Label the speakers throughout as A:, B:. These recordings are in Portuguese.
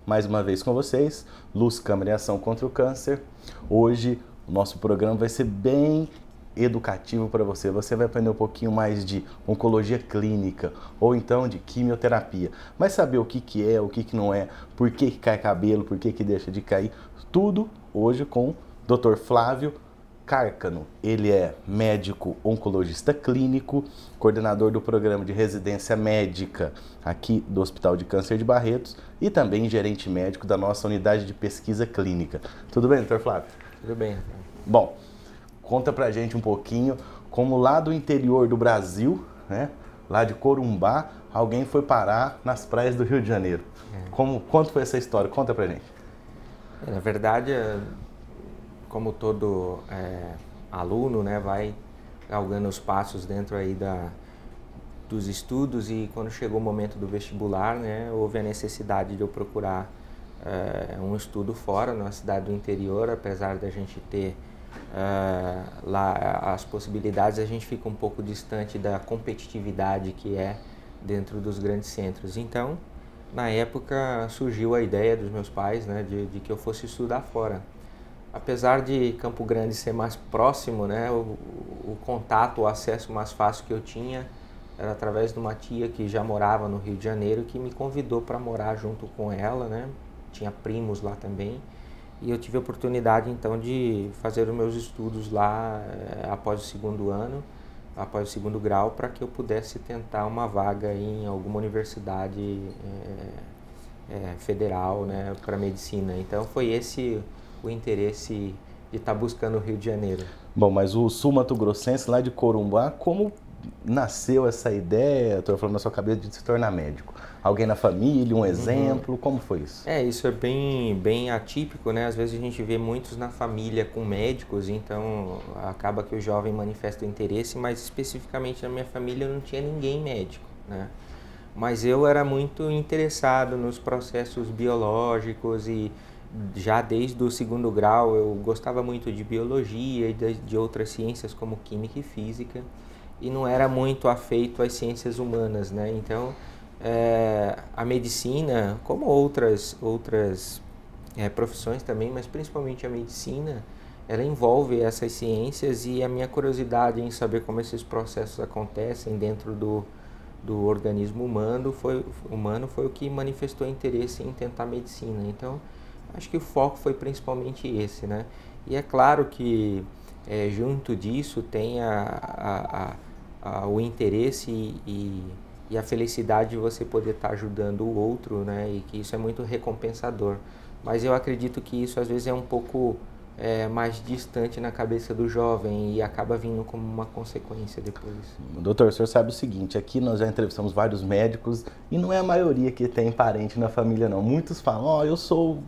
A: mais uma vez com vocês, Luz, Câmara e Ação contra o Câncer. Hoje o nosso programa vai ser bem educativo para você. Você vai aprender um pouquinho mais de oncologia clínica ou então de quimioterapia. Mas saber o que é, o que não é, por que cai cabelo, por que deixa de cair, tudo hoje com o Dr. Flávio Cárcano. Ele é médico oncologista clínico, coordenador do programa de residência médica aqui do Hospital de Câncer de Barretos e também gerente médico da nossa unidade de pesquisa clínica. Tudo bem, doutor Flávio?
B: Tudo bem.
A: Bom, conta pra gente um pouquinho como lá do interior do Brasil, né, lá de Corumbá, alguém foi parar nas praias do Rio de Janeiro. Quanto foi essa história? Conta pra gente.
B: Na verdade, como todo aluno, né, vai galgando os passos dentro aí dos estudos, e quando chegou o momento do vestibular, né, houve a necessidade de eu procurar um estudo fora, na cidade do interior. Apesar da gente ter lá as possibilidades, a gente fica um pouco distante da competitividade que é dentro dos grandes centros. Então, na época, surgiu a ideia dos meus pais, né, de que eu fosse estudar fora. Apesar de Campo Grande ser mais próximo, né, o contato, o acesso mais fácil que eu tinha era através de uma tia que já morava no Rio de Janeiro, que me convidou para morar junto com ela, né? Tinha primos lá também, e eu tive a oportunidade então de fazer os meus estudos lá após o segundo ano, após o segundo grau, para que eu pudesse tentar uma vaga em alguma universidade federal, né, para medicina. Então foi esse o interesse de estar buscando o Rio de Janeiro.
A: Bom, mas o sul-mato-grossense lá de Corumbá, como nasceu essa ideia, estou falando na sua cabeça, de se tornar médico? Alguém na família, um exemplo, como foi isso?
B: Isso é bem atípico, né? Às vezes a gente vê muitos na família com médicos, então acaba que o jovem manifesta o interesse, mas especificamente na minha família não tinha ninguém médico, né? Mas eu era muito interessado nos processos biológicos e já desde o segundo grau eu gostava muito de biologia e de outras ciências como química e física, e não era muito afeito às ciências humanas, né? Então a medicina, como outras profissões também, mas principalmente a medicina, ela envolve essas ciências, e a minha curiosidade em saber como esses processos acontecem dentro do organismo humano foi o que manifestou interesse em tentar medicina. Então, acho que o foco foi principalmente esse, né? E é claro que junto disso tem o interesse e a felicidade de você poder estar ajudando o outro, né? E que isso é muito recompensador. Mas eu acredito que isso às vezes é um pouco mais distante na cabeça do jovem e acaba vindo como uma consequência depois.
A: Doutor, o senhor sabe o seguinte, aqui nós já entrevistamos vários médicos e não é a maioria que tem parente na família, não. Muitos falam, eu sou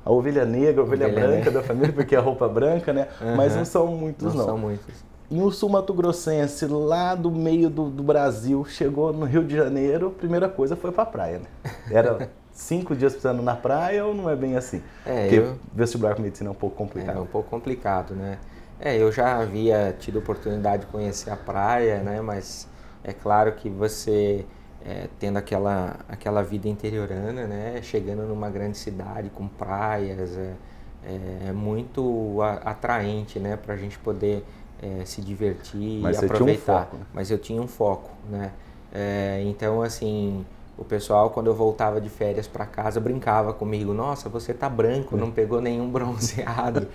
A: a ovelha negra, a ovelha branca da família, porque é a roupa branca, né? Mas não são muitos, não.
B: São muitos.
A: E o sul-mato-grossense, lá do meio do Brasil, chegou no Rio de Janeiro, a primeira coisa foi pra praia, né? Era 5 dias precisando na praia, ou não é bem assim? Porque vestibular com medicina é um pouco complicado.
B: É um pouco complicado, né? Eu já havia tido a oportunidade de conhecer a praia, né? Mas é claro que você, tendo aquela vida interiorana, né? Chegando numa grande cidade com praias, é muito atraente, né? Pra gente poder se divertir
A: mas
B: e aproveitar.
A: Tinha um foco, né?
B: Mas eu tinha um foco, né? Então, assim, o pessoal, quando eu voltava de férias para casa, brincava comigo: nossa, você tá branco, não pegou nenhum bronzeado.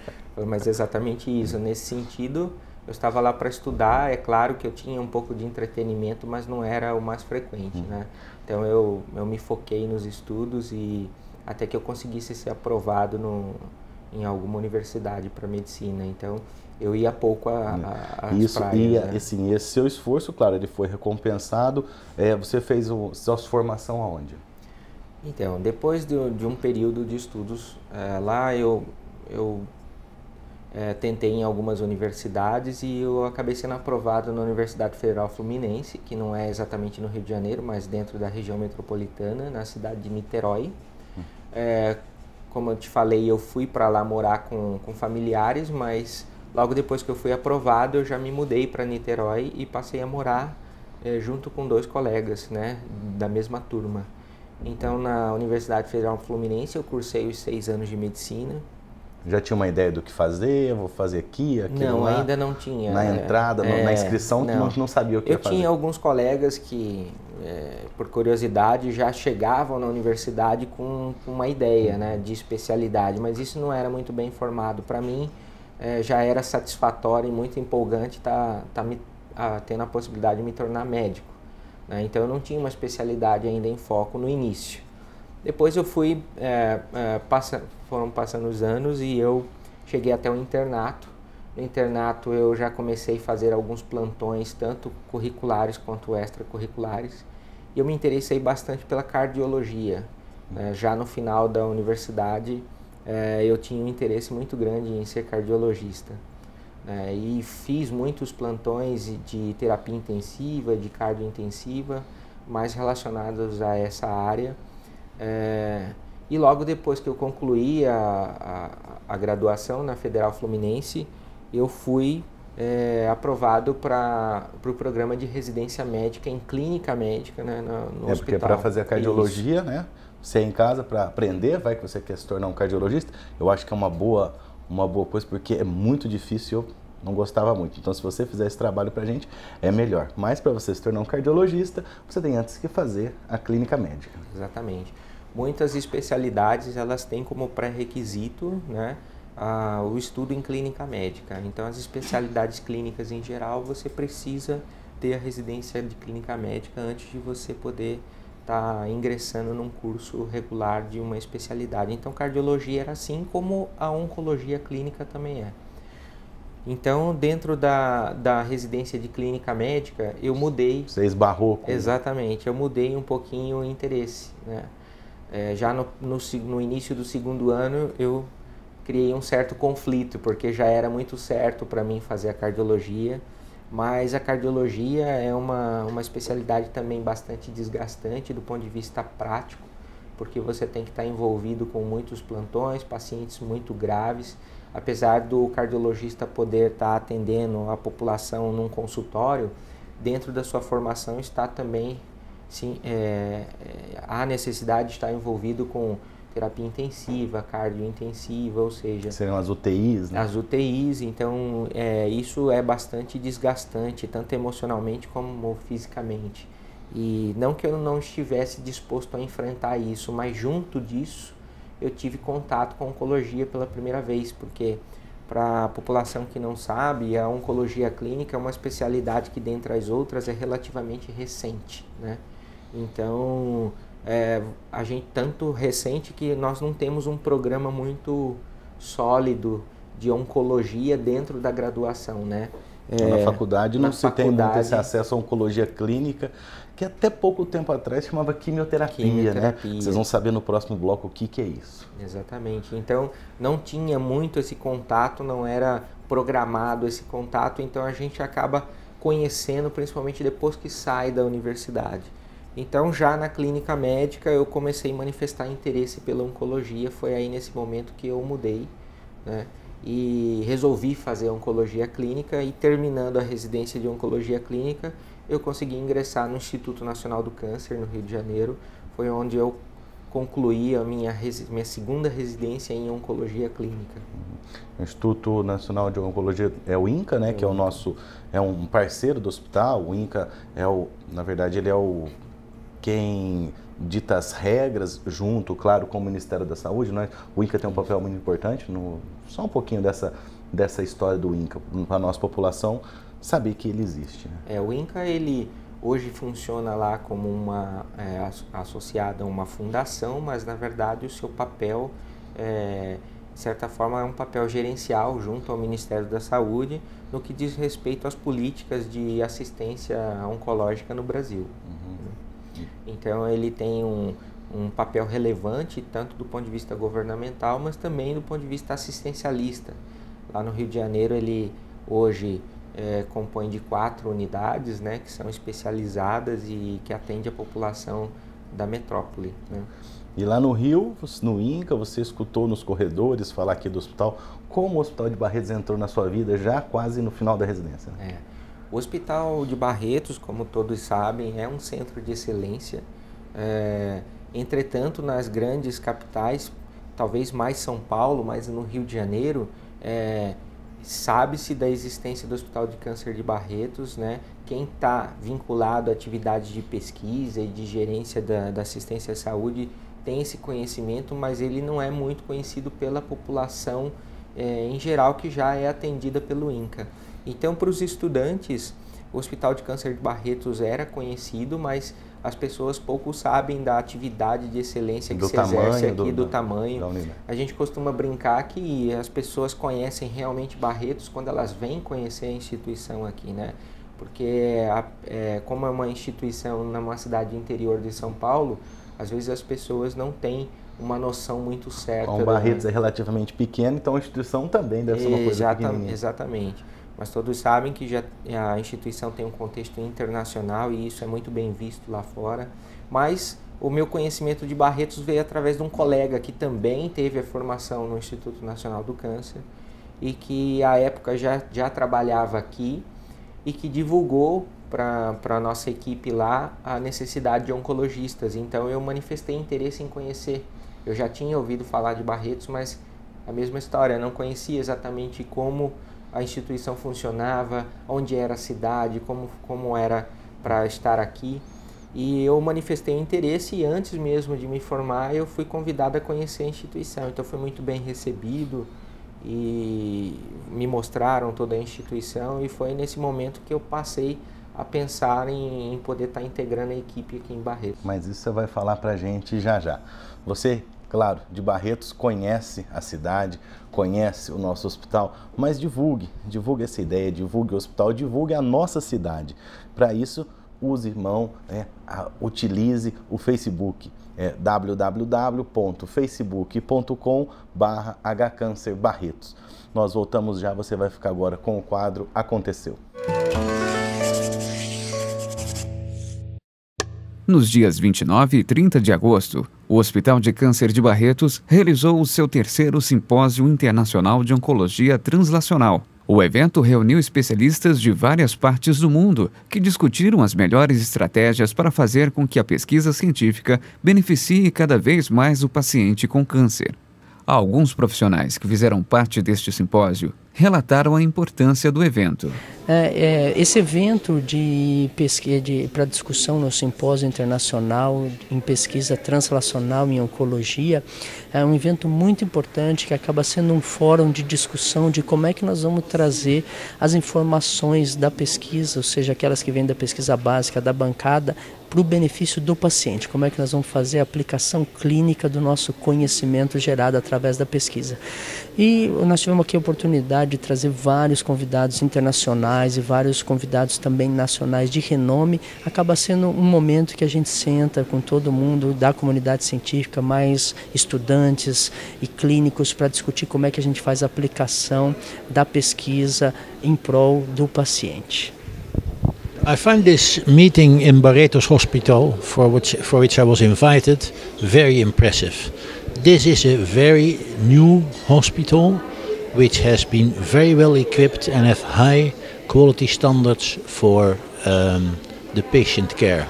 B: Mas é exatamente isso. Nesse sentido, eu estava lá para estudar. É claro que eu tinha um pouco de entretenimento, mas não era o mais frequente, né? Então eu me foquei nos estudos, e até que eu conseguisse ser aprovado em alguma universidade para medicina. Então eu ia pouco às praias.
A: E
B: né?
A: assim, esse seu esforço, claro, ele foi recompensado. Você fez sua formação aonde?
B: Então, depois de um período de estudos, lá eu tentei em algumas universidades, e eu acabei sendo aprovado na Universidade Federal Fluminense, que não é exatamente no Rio de Janeiro, mas dentro da região metropolitana, na cidade de Niterói. Como eu te falei, eu fui para lá morar com familiares, mas logo depois que eu fui aprovado, eu já me mudei para Niterói e passei a morar junto com 2 colegas, né, da mesma turma. Então, na Universidade Federal Fluminense, eu cursei os 6 anos de medicina.
A: Já tinha uma ideia do que fazer? Vou fazer aqui, aquilo
B: não,
A: lá?
B: Ainda não tinha.
A: Na entrada, na inscrição, não sabia o que ia fazer?
B: Eu tinha alguns colegas que, por curiosidade, já chegavam na universidade com uma ideia, né, de especialidade, mas isso não era muito bem informado para mim. Já era satisfatório e muito empolgante tendo a possibilidade de me tornar médico, né? Então eu não tinha uma especialidade ainda em foco no início. Depois eu fui, foram passando os anos e eu cheguei até o internato. No internato eu já comecei a fazer alguns plantões, tanto curriculares quanto extracurriculares. E eu me interessei bastante pela cardiologia. Já no final da universidade, eu tinha um interesse muito grande em ser cardiologista. E fiz muitos plantões de terapia intensiva, de cardiointensiva, mais relacionados a essa área. E logo depois que eu concluí a graduação na Federal Fluminense, eu fui aprovado para o programa de residência médica em clínica médica, né, no hospital.
A: Porque para fazer a cardiologia, né, você é em casa para aprender, vai que você quer se tornar um cardiologista, eu acho que é uma boa coisa, porque é muito difícil, eu não gostava muito. Então, se você fizer esse trabalho pra gente, é melhor. Mas para você se tornar um cardiologista, você tem antes que fazer a clínica médica.
B: Exatamente. Muitas especialidades, elas têm como pré-requisito, né, o estudo em clínica médica. Então, as especialidades clínicas em geral, você precisa ter a residência de clínica médica antes de você poder estar ingressando num curso regular de uma especialidade. Então, cardiologia era assim, como a oncologia clínica também é. Então, dentro da residência de clínica médica, eu mudei...
A: Você esbarrou com...
B: Exatamente, eu mudei um pouquinho o interesse, né? Já no início do segundo ano, eu criei um certo conflito, porque já era muito certo para mim fazer a cardiologia, mas a cardiologia é uma especialidade também bastante desgastante do ponto de vista prático, porque você tem que estar envolvido com muitos plantões, pacientes muito graves. Apesar do cardiologista poder estar atendendo a população num consultório, dentro da sua formação está também, sim, a necessidade de estar envolvido com terapia intensiva, cardiointensiva, ou seja...
A: Seriam as UTIs, né?
B: As UTIs, então isso é bastante desgastante, tanto emocionalmente como fisicamente. E não que eu não estivesse disposto a enfrentar isso, mas junto disso, eu tive contato com a oncologia pela primeira vez, porque para a população que não sabe, a oncologia clínica é uma especialidade que, dentre as outras, é relativamente recente, né? Então, a gente tanto recente que nós não temos um programa muito sólido de oncologia dentro da graduação, né?
A: Na faculdade não se tem muito esse acesso à oncologia clínica, que até pouco tempo atrás chamava quimioterapia, né? Vocês vão saber no próximo bloco o que é isso.
B: Exatamente. Então, não tinha muito esse contato, não era programado esse contato, então a gente acaba conhecendo, principalmente depois que sai da universidade. Então, já na clínica médica, eu comecei a manifestar interesse pela oncologia, foi aí nesse momento que eu mudei, né? E resolvi fazer oncologia clínica, e terminando a residência de oncologia clínica, eu consegui ingressar no Instituto Nacional do Câncer, no Rio de Janeiro. Foi onde eu concluí a minha segunda residência em oncologia clínica.
A: O Instituto Nacional de Oncologia é o INCA, né? Que é um parceiro do hospital. O INCA na verdade, ele é quem dita as regras junto, claro, com o Ministério da Saúde, né? O INCA tem um papel muito importante, só um pouquinho dessa história do INCA, para a nossa população saber que ele existe, né?
B: O INCA, ele hoje funciona lá como associado a uma fundação, mas na verdade o seu papel, de certa forma, é um papel gerencial junto ao Ministério da Saúde, no que diz respeito às políticas de assistência oncológica no Brasil. Então ele tem um papel relevante, tanto do ponto de vista governamental, mas também do ponto de vista assistencialista. Lá no Rio de Janeiro, ele hoje compõe de 4 unidades, né, que são especializadas e que atende a população da metrópole, né?
A: E lá no Rio, no INCA, você escutou nos corredores falar aqui do hospital, como o Hospital de Barretos entrou na sua vida já quase no final da residência, né?
B: O Hospital de Barretos, como todos sabem, é um centro de excelência. Entretanto, nas grandes capitais, talvez mais São Paulo, mas no Rio de Janeiro, sabe-se da existência do Hospital de Câncer de Barretos, né? Quem está vinculado a atividades de pesquisa e de gerência da assistência à saúde tem esse conhecimento, mas ele não é muito conhecido pela população em geral, que já é atendida pelo INCA. Então, para os estudantes, o Hospital de Câncer de Barretos era conhecido, mas as pessoas pouco sabem da atividade de excelência que se exerce aqui, do tamanho. A gente costuma brincar que as pessoas conhecem realmente Barretos quando elas vêm conhecer a instituição aqui, né? Porque como é uma instituição numa cidade interior de São Paulo, às vezes as pessoas não têm uma noção muito certa.
A: O Barretos é relativamente pequeno, então a instituição também deve ser uma coisa pequenininha.
B: Exatamente. Mas todos sabem que a instituição tem um contexto internacional e isso é muito bem visto lá fora. Mas o meu conhecimento de Barretos veio através de um colega que também teve a formação no Instituto Nacional do Câncer e que à época já trabalhava aqui e que divulgou para a nossa equipe lá a necessidade de oncologistas. Então eu manifestei interesse em conhecer. Eu já tinha ouvido falar de Barretos, mas a mesma história, eu não conhecia exatamente como a instituição funcionava, onde era a cidade, como era para estar aqui. E eu manifestei interesse e antes mesmo de me formar eu fui convidado a conhecer a instituição. Então foi muito bem recebido e me mostraram toda a instituição e foi nesse momento que eu passei a pensar em poder estar integrando a equipe aqui em Barretos.
A: Mas isso você vai falar para a gente já já. Você, claro, de Barretos, conhece a cidade, conhece o nosso hospital, mas divulgue essa ideia, divulgue o hospital, divulgue a nossa cidade. Para isso, use mão, utilize o Facebook, www.facebook.com/hcancerbarretos. Nós voltamos já, você vai ficar agora com o quadro Aconteceu.
C: Nos dias 29 e 30 de agosto, o Hospital de Câncer de Barretos realizou o seu terceiro Simpósio Internacional de Oncologia Translacional. O evento reuniu especialistas de várias partes do mundo que discutiram as melhores estratégias para fazer com que a pesquisa científica beneficie cada vez mais o paciente com câncer. Alguns profissionais que fizeram parte deste simpósio relataram a importância do evento.
D: Esse evento para discussão no Simpósio Internacional em Pesquisa Translacional em Oncologia é um evento muito importante que acaba sendo um fórum de discussão de como é que nós vamos trazer as informações da pesquisa, ou seja, aquelas que vêm da pesquisa básica, da bancada, para o benefício do paciente. Como é que nós vamos fazer a aplicação clínica do nosso conhecimento gerado através da pesquisa. E nós tivemos aqui a oportunidade de trazer vários convidados internacionais e vários convidados também nacionais de renome. Acaba sendo um momento que a gente senta com todo mundo da comunidade científica, mais estudantes e clínicos, para discutir como é que a gente faz a aplicação da pesquisa em prol do paciente.
E: I find this meeting in Barretos Hospital, for which I was invited, very impressive. This is a very new hospital which has been very well equipped and have high quality standards for the patient care.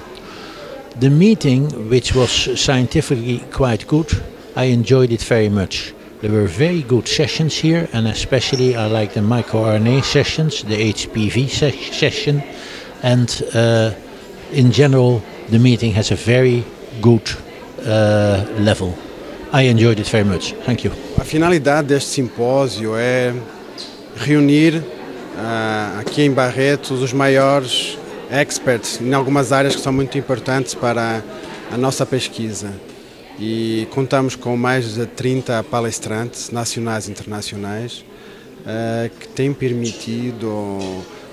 E: The meeting, which was scientifically quite good, I enjoyed it very much. There were very good sessions here, and especially I like the microRNA sessions, the HPV session, and in general the meeting has a very good level. I enjoyed it very much. Thank you.
F: A finalidade deste simpósio é reunir aqui em Barretos os maiores experts em algumas áreas que são muito importantes para a nossa pesquisa. E contamos com mais de 30 palestrantes nacionais e internacionais que têm permitido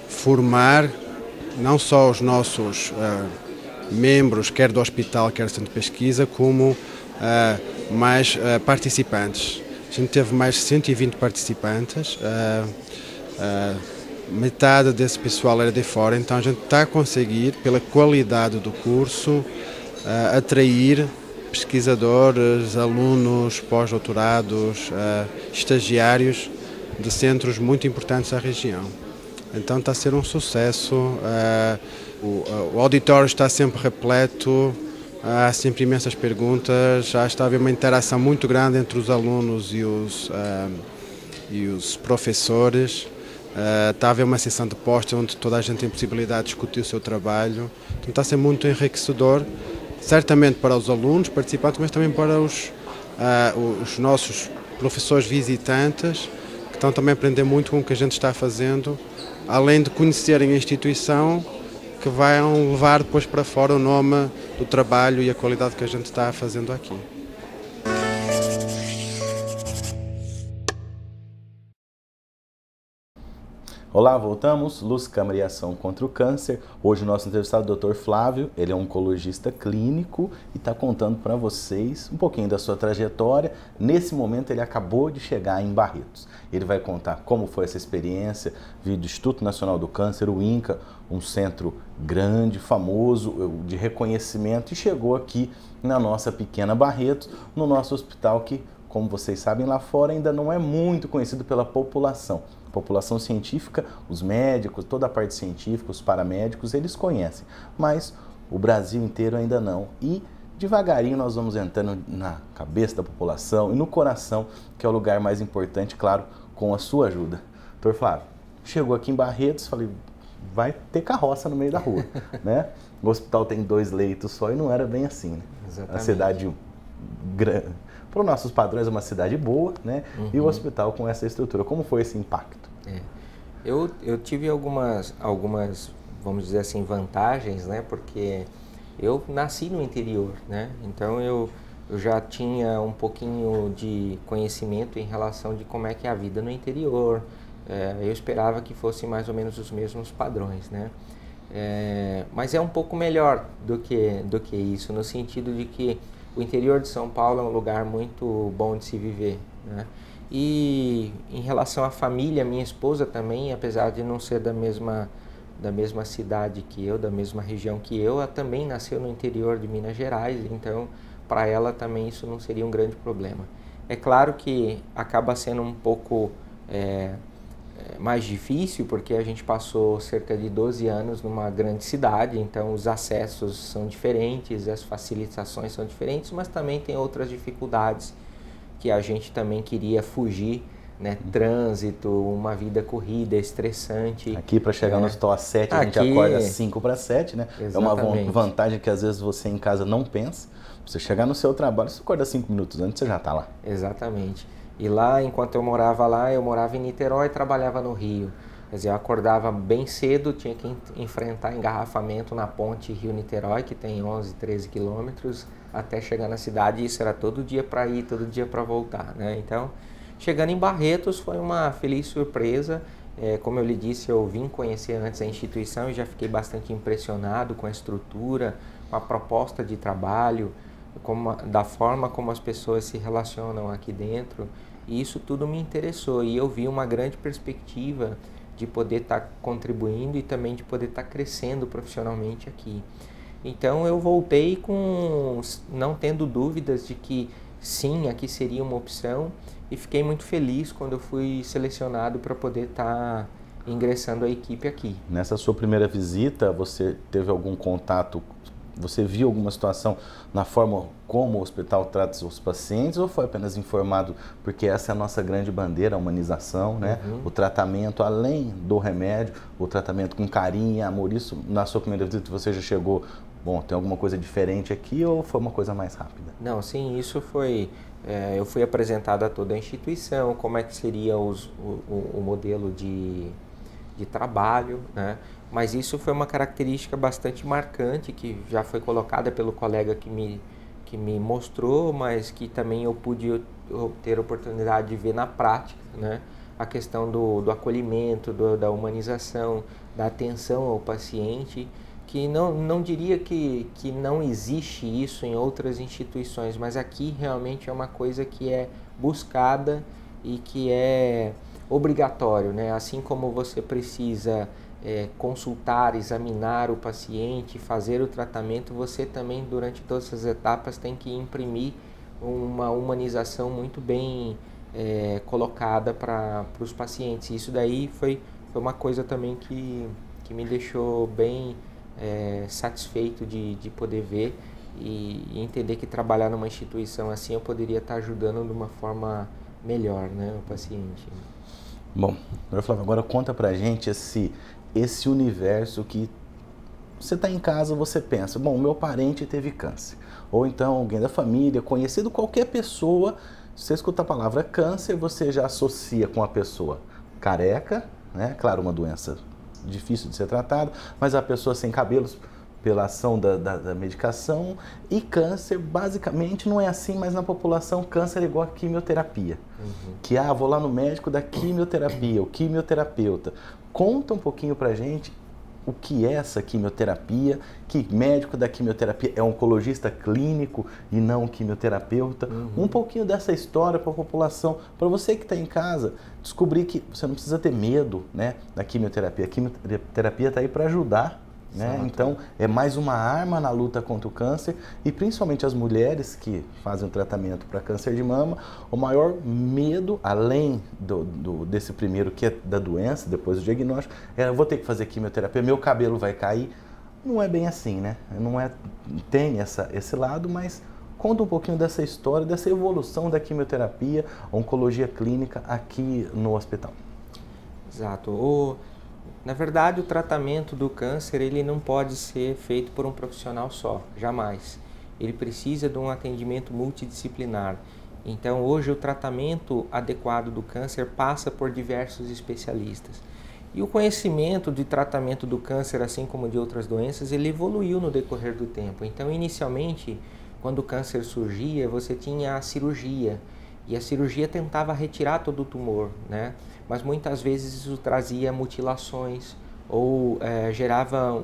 F: formar não só os nossos membros, quer do hospital, quer do centro de pesquisa, como mais participantes. A gente teve mais de 120 participantes, metade desse pessoal era de fora, então a gente está a conseguir, pela qualidade do curso, atrair pesquisadores, alunos, pós-doutorados, estagiários de centros muito importantes da região. Então está a ser um sucesso, o auditório está sempre repleto, há sempre imensas perguntas, já está a haver uma interação muito grande entre os alunos e os professores. Está a haver uma sessão de postos onde toda a gente tem possibilidade de discutir o seu trabalho. Então está a ser muito enriquecedor, certamente para os alunos participantes, mas também para os nossos professores visitantes, que estão também a aprender muito com o que a gente está fazendo, além de conhecerem a instituição, que vão levar depois para fora o nome do trabalho e a qualidade que a gente está fazendo aqui.
A: Olá, voltamos. Luz, Câmara e Ação contra o Câncer. Hoje o nosso entrevistado é o Dr. Flávio, ele é um oncologista clínico e está contando para vocês um pouquinho da sua trajetória. Nesse momento ele acabou de chegar em Barretos. Ele vai contar como foi essa experiência, veio do Instituto Nacional do Câncer, o INCA, um centro grande, famoso, de reconhecimento, e chegou aqui na nossa pequena Barretos, no nosso hospital que, como vocês sabem, lá fora ainda não é muito conhecido pela população. População científica, os médicos, toda a parte científica, os paramédicos, eles conhecem, mas o Brasil inteiro ainda não. E devagarinho nós vamos entrando na cabeça da população e no coração, que é o lugar mais importante, claro, com a sua ajuda. Dr. Flávio, chegou aqui em Barretos, falei, vai ter carroça no meio da rua, né? O hospital tem 2 leitos só e não era bem assim, né?
B: Exatamente.
A: A cidade grande, para os nossos padrões, é uma cidade boa, né? E o hospital com essa estrutura. Como foi esse impacto?
B: Eu tive algumas, vamos dizer assim, vantagens, né? Porque eu nasci no interior, né? Então eu já tinha um pouquinho de conhecimento em relação de como é que é a vida no interior. Eu esperava que fossem mais ou menos os mesmos padrões, né? Mas é um pouco melhor do que isso, no sentido de que o interior de São Paulo é um lugar muito bom de se viver, né? E em relação à família, minha esposa também, apesar de não ser da mesma cidade que eu, da mesma região que eu, ela também nasceu no interior de Minas Gerais, então para ela também isso não seria um grande problema. É claro que acaba sendo um pouco mais difícil, porque a gente passou cerca de 12 anos numa grande cidade, então os acessos são diferentes, as facilitações são diferentes, mas também tem outras dificuldades que a gente também queria fugir, né? Trânsito, uma vida corrida, estressante.
A: Aqui para chegar no hospital às 7, a gente acorda às 5 para 7, né?
B: Exatamente.
A: É uma vantagem que às vezes você em casa não pensa. Você chegar no seu trabalho, você acorda 5 minutos antes, você já está lá.
B: Exatamente. E lá, enquanto eu morava lá, eu morava em Niterói e trabalhava no Rio. Quer dizer, eu acordava bem cedo, tinha que enfrentar engarrafamento na ponte Rio-Niterói, que tem 11, 13 quilômetros, até chegar na cidade. Isso era todo dia para ir, todo dia para voltar, né? Então, chegando em Barretos foi uma feliz surpresa. Como eu lhe disse, eu vim conhecer antes a instituição e já fiquei bastante impressionado com a estrutura, com a proposta de trabalho, da forma como as pessoas se relacionam aqui dentro. E isso tudo me interessou e eu vi uma grande perspectiva de poder estar contribuindo e também de poder estar crescendo profissionalmente aqui. Então eu voltei não tendo dúvidas de que sim, aqui seria uma opção, e fiquei muito feliz quando eu fui selecionado para poder estar ingressando a equipe aqui.
A: Nessa sua primeira visita, você teve algum contato, você viu alguma situação na forma como o hospital trata os pacientes, ou foi apenas informado, porque essa é a nossa grande bandeira, a humanização, né? O tratamento além do remédio, o tratamento com carinho e amor. Isso, na sua primeira visita, você já chegou, bom, tem alguma coisa diferente aqui, ou foi uma coisa mais rápida?
B: Não, sim, isso foi... eu fui apresentado a toda a instituição, como é que seria o modelo de trabalho, né? Mas isso foi uma característica bastante marcante, que já foi colocada pelo colega que me mostrou, mas que também eu pude ter a oportunidade de ver na prática, né? A questão do acolhimento, da humanização, da atenção ao paciente, que não diria que não existe isso em outras instituições, mas aqui realmente é uma coisa que é buscada e que é obrigatório, né? Assim como você precisa consultar, examinar o paciente, fazer o tratamento, você também durante todas essas etapas tem que imprimir uma humanização muito bem colocada para os pacientes. Isso daí foi uma coisa também que me deixou bem satisfeito de poder ver, e entender que trabalhar numa instituição assim eu poderia estar ajudando de uma forma melhor, né, o paciente.
A: Bom, doutor Flávio, agora conta pra gente esse universo que você está em casa, você pensa, bom, meu parente teve câncer, ou então alguém da família, conhecido, qualquer pessoa, você escuta a palavra câncer, você já associa com a pessoa careca, né? Claro, uma doença difícil de ser tratada, mas a pessoa sem cabelos pela ação da medicação, e câncer basicamente não é assim, mas na população câncer é igual a quimioterapia, que vou lá no médico da quimioterapia, o quimioterapeuta. Conta um pouquinho pra gente o que é essa quimioterapia, que médico da quimioterapia é oncologista clínico e não um quimioterapeuta. Um pouquinho dessa história para a população, para você que está em casa, descobrir que você não precisa ter medo, né, da quimioterapia. A quimioterapia está aí para ajudar, né? Então é mais uma arma na luta contra o câncer, e principalmente as mulheres que fazem o tratamento para câncer de mama, o maior medo, além desse primeiro que é da doença, depois do diagnóstico, eu vou ter que fazer quimioterapia, meu cabelo vai cair. Não é bem assim, né? Tem esse lado, mas conta um pouquinho dessa história, dessa evolução da quimioterapia, oncologia clínica aqui no hospital.
B: Exato. Na verdade, o tratamento do câncer ele não pode ser feito por um profissional só, jamais. Ele precisa de um atendimento multidisciplinar. Então, hoje, o tratamento adequado do câncer passa por diversos especialistas. E o conhecimento de tratamento do câncer, assim como de outras doenças, ele evoluiu no decorrer do tempo. Então, inicialmente, quando o câncer surgia, você tinha a cirurgia. E a cirurgia tentava retirar todo o tumor, né? Mas muitas vezes isso trazia mutilações ou gerava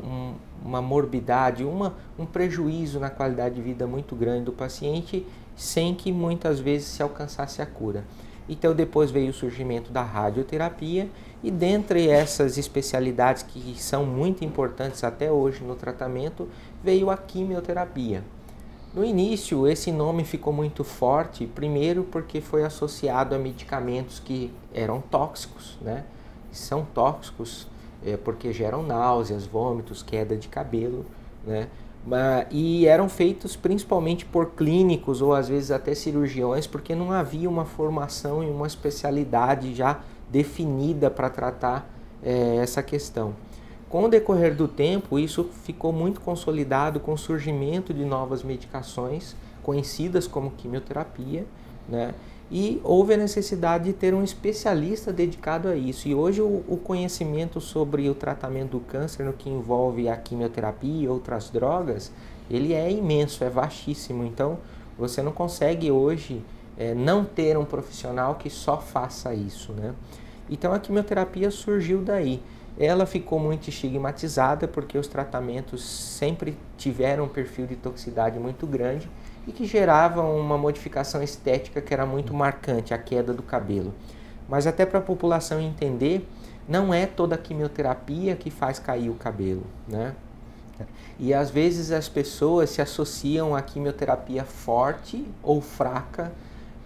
B: uma morbidade, um prejuízo na qualidade de vida muito grande do paciente, sem que muitas vezes se alcançasse a cura. Então depois veio o surgimento da radioterapia, e dentre essas especialidades que são muito importantes até hoje no tratamento, veio a quimioterapia. No início, esse nome ficou muito forte, primeiro porque foi associado a medicamentos que eram tóxicos, né? São tóxicos porque geram náuseas, vômitos, queda de cabelo, né? E eram feitos principalmente por clínicos ou às vezes até cirurgiões, porque não havia uma formação e uma especialidade já definida para tratar essa questão. Com o decorrer do tempo, isso ficou muito consolidado com o surgimento de novas medicações, conhecidas como quimioterapia, né? E houve a necessidade de ter um especialista dedicado a isso. E hoje o conhecimento sobre o tratamento do câncer, no que envolve a quimioterapia e outras drogas, ele é imenso, é vastíssimo. Então, você não consegue hoje não ter um profissional que só faça isso, né? Então, a quimioterapia surgiu daí. Ela ficou muito estigmatizada porque os tratamentos sempre tiveram um perfil de toxicidade muito grande e que geravam uma modificação estética que era muito marcante, a queda do cabelo. Mas até para a população entender, não é toda a quimioterapia que faz cair o cabelo, né? E às vezes as pessoas se associam à quimioterapia forte ou fraca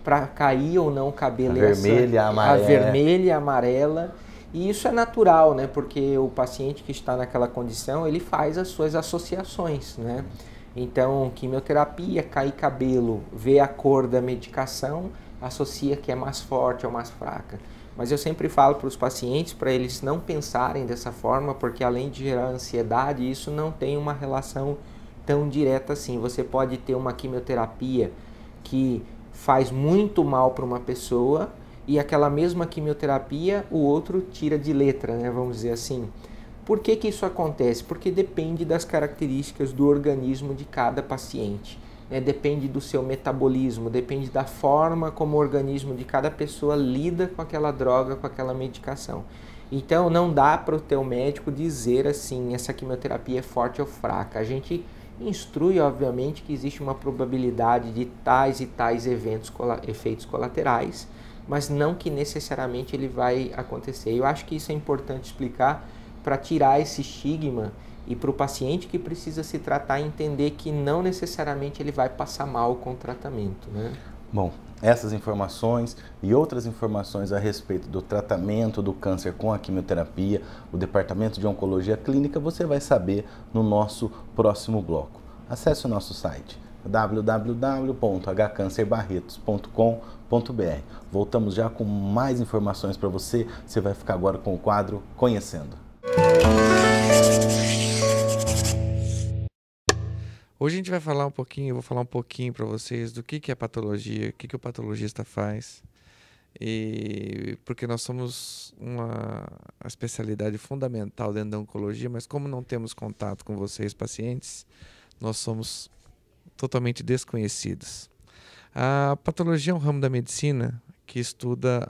B: para cair ou não o cabelo. A vermelha e a amarela. E isso é natural, né? Porque o paciente que está naquela condição, ele faz as suas associações, né? Então, quimioterapia, cair cabelo, vê a cor da medicação, associa que é mais forte ou mais fraca. Mas eu sempre falo para os pacientes, para eles não pensarem dessa forma, porque além de gerar ansiedade, isso não tem uma relação tão direta assim. Você pode ter uma quimioterapia que faz muito mal para uma pessoa, e aquela mesma quimioterapia o outro tira de letra, né, vamos dizer assim. Por que que isso acontece? Porque depende das características do organismo de cada paciente, né? Depende do seu metabolismo, depende da forma como o organismo de cada pessoa lida com aquela droga, com aquela medicação. Então não dá para o teu médico dizer assim, essa quimioterapia é forte ou fraca. A gente instrui, obviamente, que existe uma probabilidade de tais e tais efeitos colaterais, mas não que necessariamente ele vai acontecer. Eu acho que isso é importante explicar para tirar esse estigma e para o paciente que precisa se tratar entender que não necessariamente ele vai passar mal com o tratamento, né?
A: Bom, essas informações e outras informações a respeito do tratamento do câncer com a quimioterapia, o Departamento de Oncologia Clínica, você vai saber no nosso próximo bloco. acesse o nosso site www.hcancerbarretos.com.br. Voltamos já com mais informações para você. Você vai ficar agora com o quadro Conhecendo.
G: Hoje a gente vai falar um pouquinho, eu vou falar um pouquinho para vocês do que é patologia, o que o patologista faz. E porque nós somos uma especialidade fundamental dentro da oncologia, mas como não temos contato com vocês, pacientes, nós somos totalmente desconhecidos. A patologia é um ramo da medicina que estuda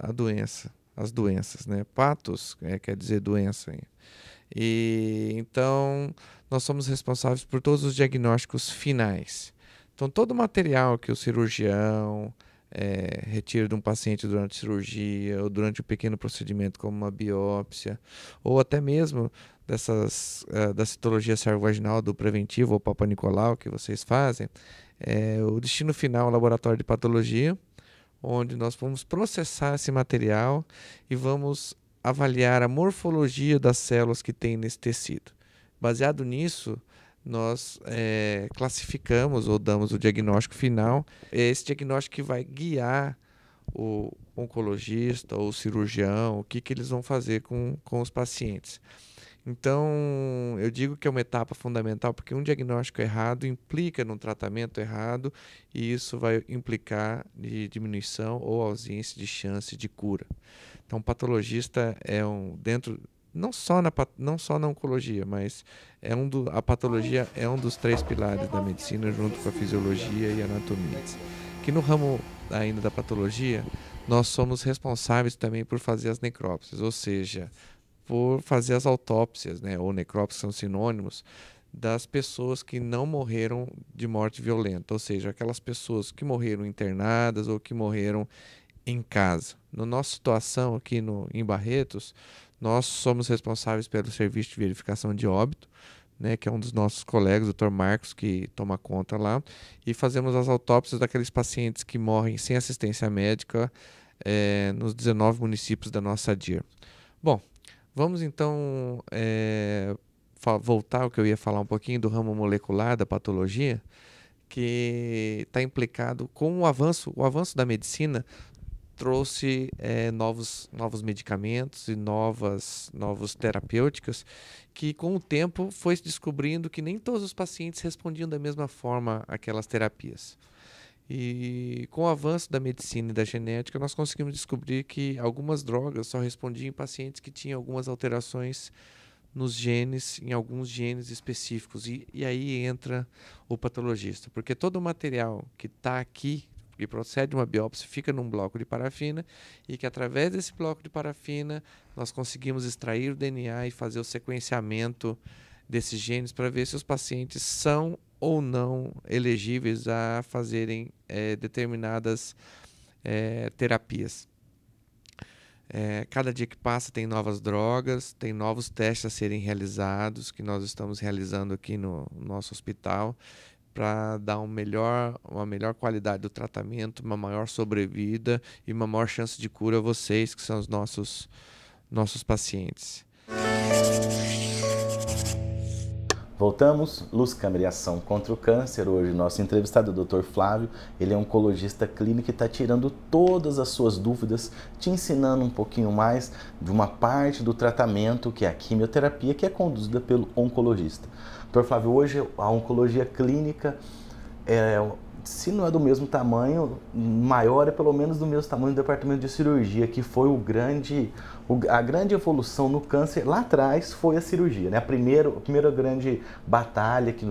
G: as doenças, né? Patos quer dizer doença. E então nós somos responsáveis por todos os diagnósticos finais. Então todo o material que o cirurgião retira de um paciente durante a cirurgia ou durante um pequeno procedimento como uma biópsia, ou até mesmo da citologia cervivaginal do preventivo ou Papa Nicolau que vocês fazem, o destino final é o laboratório de patologia, onde nós vamos processar esse material e vamos avaliar a morfologia das células que tem nesse tecido. Baseado nisso, nós classificamos ou damos o diagnóstico final. É esse diagnóstico que vai guiar o oncologista ou o cirurgião, o que eles vão fazer com os pacientes. Então, eu digo que é uma etapa fundamental porque um diagnóstico errado implica num tratamento errado e isso vai implicar de diminuição ou ausência de chance de cura. Então, o patologista não só na oncologia, mas a patologia é um dos 3 pilares da medicina junto com a fisiologia e a anatomia. Que no ramo ainda da patologia, nós somos responsáveis também por fazer as necrópsias, ou seja, por fazer as autópsias, né, ou necrópsias são sinônimos, das pessoas que não morreram de morte violenta, ou seja, aquelas pessoas que morreram internadas ou que morreram em casa. Na nossa situação aqui em Barretos, nós somos responsáveis pelo serviço de verificação de óbito, né, que é um dos nossos colegas, o Dr. Marcos, que toma conta lá, e fazemos as autópsias daqueles pacientes que morrem sem assistência médica nos 19 municípios da nossa DIR. Bom, vamos então voltar ao que eu ia falar um pouquinho do ramo molecular da patologia, que está implicado com o avanço da medicina. Trouxe novos medicamentos e novas terapêuticas que com o tempo foi se descobrindo que nem todos os pacientes respondiam da mesma forma àquelas terapias. E com o avanço da medicina e da genética nós conseguimos descobrir que algumas drogas só respondiam em pacientes que tinham algumas alterações nos genes, em alguns genes específicos. E aí entra o patologista, porque todo o material que está aqui, que procede uma biópsia, fica num bloco de parafina e que através desse bloco de parafina nós conseguimos extrair o DNA e fazer o sequenciamento desses genes para ver se os pacientes são ou não elegíveis a fazerem determinadas terapias. Cada dia que passa tem novas drogas, tem novos testes a serem realizados, que nós estamos realizando aqui no nosso hospital, para dar uma melhor qualidade do tratamento, uma maior sobrevida e uma maior chance de cura a vocês, que são os nossos pacientes.
A: Voltamos, Luz, Câmera e Ação contra o Câncer. Hoje nosso entrevistado é o Dr. Flávio. Ele é oncologista clínico e está tirando todas as suas dúvidas, te ensinando um pouquinho mais de uma parte do tratamento, que é a quimioterapia, que é conduzida pelo oncologista. Dr. Flávio, hoje a oncologia clínica, se não é do mesmo tamanho, maior é pelo menos do mesmo tamanho do departamento de cirurgia, que foi a grande evolução no câncer. Lá atrás foi a cirurgia, né? A primeira grande batalha que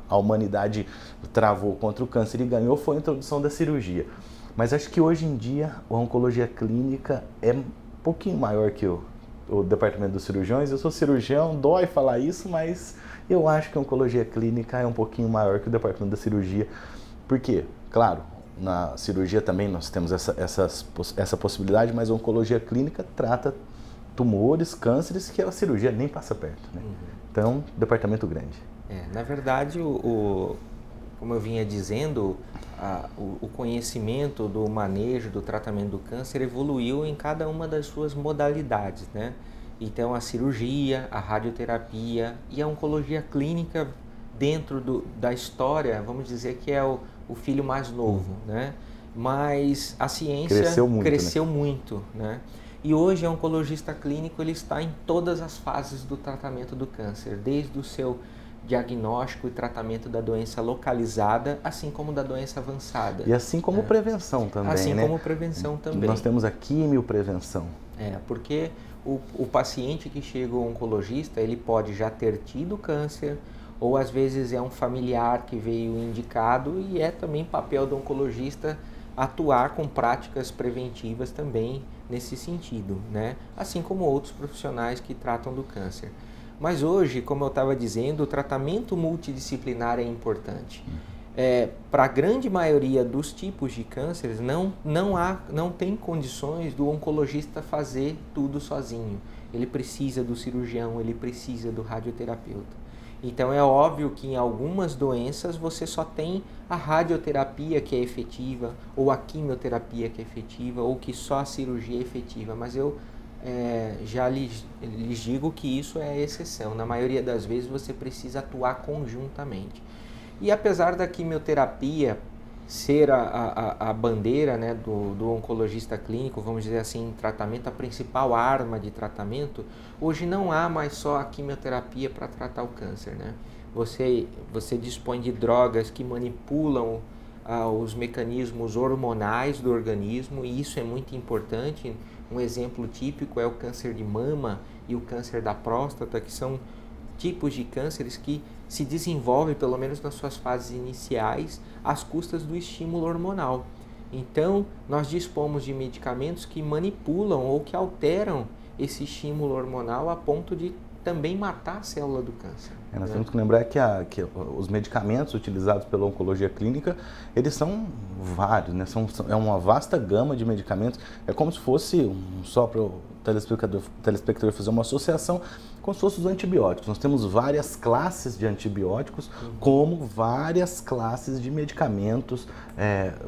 A: a humanidade travou contra o câncer e ganhou foi a introdução da cirurgia. Mas acho que hoje em dia a oncologia clínica é um pouquinho maior que o departamento dos cirurgiões. Eu sou cirurgião, dói falar isso, mas eu acho que a oncologia clínica é um pouquinho maior que o departamento da cirurgia. Por quê? Claro, na cirurgia também nós temos essa possibilidade, mas a oncologia clínica trata tumores, cânceres, que a cirurgia nem passa perto, né? Então, departamento grande.
B: Na verdade, como eu vinha dizendo, o conhecimento do manejo, do tratamento do câncer evoluiu em cada uma das suas modalidades, né? Então, a cirurgia, a radioterapia e a oncologia clínica dentro da história, vamos dizer que é o filho mais novo, né? Mas a ciência cresceu muito, né? E hoje o oncologista clínico ele está em todas as fases do tratamento do câncer, desde o seu diagnóstico e tratamento da doença localizada, assim como da doença avançada.
A: E assim como prevenção também,
B: assim
A: né?
B: como prevenção também.
A: Nós temos a quimioprevenção.
B: Porque o paciente que chega ao oncologista, ele pode já ter tido câncer, ou às vezes é um familiar que veio indicado, e é também papel do oncologista atuar com práticas preventivas também nesse sentido, né? Assim como outros profissionais que tratam do câncer. Mas hoje, como eu estava dizendo, o tratamento multidisciplinar é importante. Para a grande maioria dos tipos de cânceres, não tem condições do oncologista fazer tudo sozinho. Ele precisa do cirurgião, ele precisa do radioterapeuta. Então é óbvio que em algumas doenças você só tem a radioterapia que é efetiva, ou a quimioterapia que é efetiva, ou que só a cirurgia é efetiva, mas eu já lhes digo que isso é exceção. Na maioria das vezes você precisa atuar conjuntamente. E apesar da quimioterapia ser a bandeira, né, do oncologista clínico, vamos dizer assim, tratamento, a principal arma de tratamento, hoje não há mais só a quimioterapia para tratar o câncer, né? Você dispõe de drogas que manipulam os mecanismos hormonais do organismo, e isso é muito importante. Um exemplo típico é o câncer de mama e o câncer da próstata, que são tipos de cânceres que se desenvolvem, pelo menos nas suas fases iniciais, às custas do estímulo hormonal. Então, nós dispomos de medicamentos que manipulam ou que alteram esse estímulo hormonal a ponto de também matar a célula do câncer.
A: Nós temos que lembrar que os medicamentos utilizados pela oncologia clínica, eles são vários, né? É uma vasta gama de medicamentos. É como se fosse, só para o telespectador fazer uma associação, como se fossem os antibióticos. Nós temos várias classes de antibióticos, como várias classes de medicamentos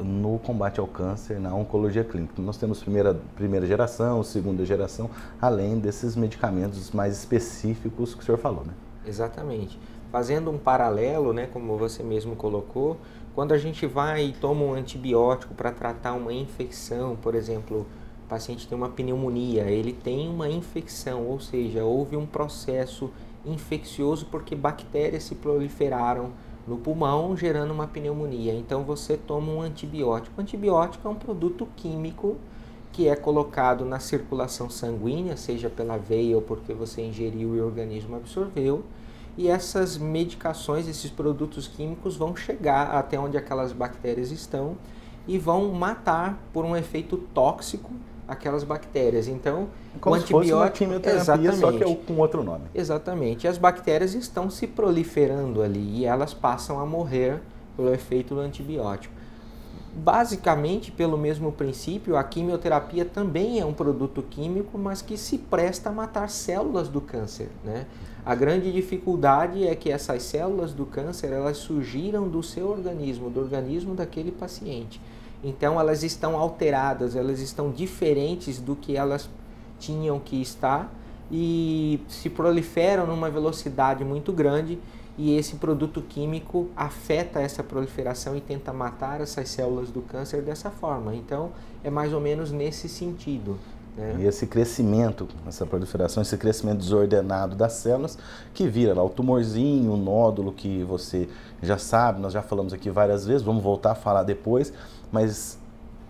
A: no combate ao câncer, na oncologia clínica. Nós temos primeira geração, segunda geração, além desses medicamentos mais específicos que o senhor falou, né?
B: Exatamente. Fazendo um paralelo, né, como você mesmo colocou, quando a gente vai e toma um antibiótico para tratar uma infecção, por exemplo, o paciente tem uma pneumonia, ele tem uma infecção, ou seja, houve um processo infeccioso porque bactérias se proliferaram no pulmão, gerando uma pneumonia. Então você toma um antibiótico. O antibiótico é um produto químico que é colocado na circulação sanguínea, seja pela veia ou porque você ingeriu e o organismo absorveu, e essas medicações, esses produtos químicos vão chegar até onde aquelas bactérias estão e vão matar por um efeito tóxico aquelas bactérias. Então,
A: como
B: o
A: se fosse uma
B: antibiótico,
A: quimioterapia, só que é com outro nome.
B: Exatamente. E as bactérias estão se proliferando ali e elas passam a morrer pelo efeito do antibiótico. Basicamente, pelo mesmo princípio, a quimioterapia também é um produto químico, mas que se presta a matar células do câncer, né? A grande dificuldade é que essas células do câncer, elas surgiram do seu organismo, do organismo daquele paciente. Então, elas estão alteradas, elas estão diferentes do que elas tinham que estar e se proliferam numa velocidade muito grande, e esse produto químico afeta essa proliferação e tenta matar essas células do câncer dessa forma. Então, é mais ou menos nesse sentido, né?
A: E esse crescimento, essa proliferação, esse crescimento desordenado das células, que vira lá o tumorzinho, o nódulo que você já sabe, nós já falamos aqui várias vezes, vamos voltar a falar depois, mas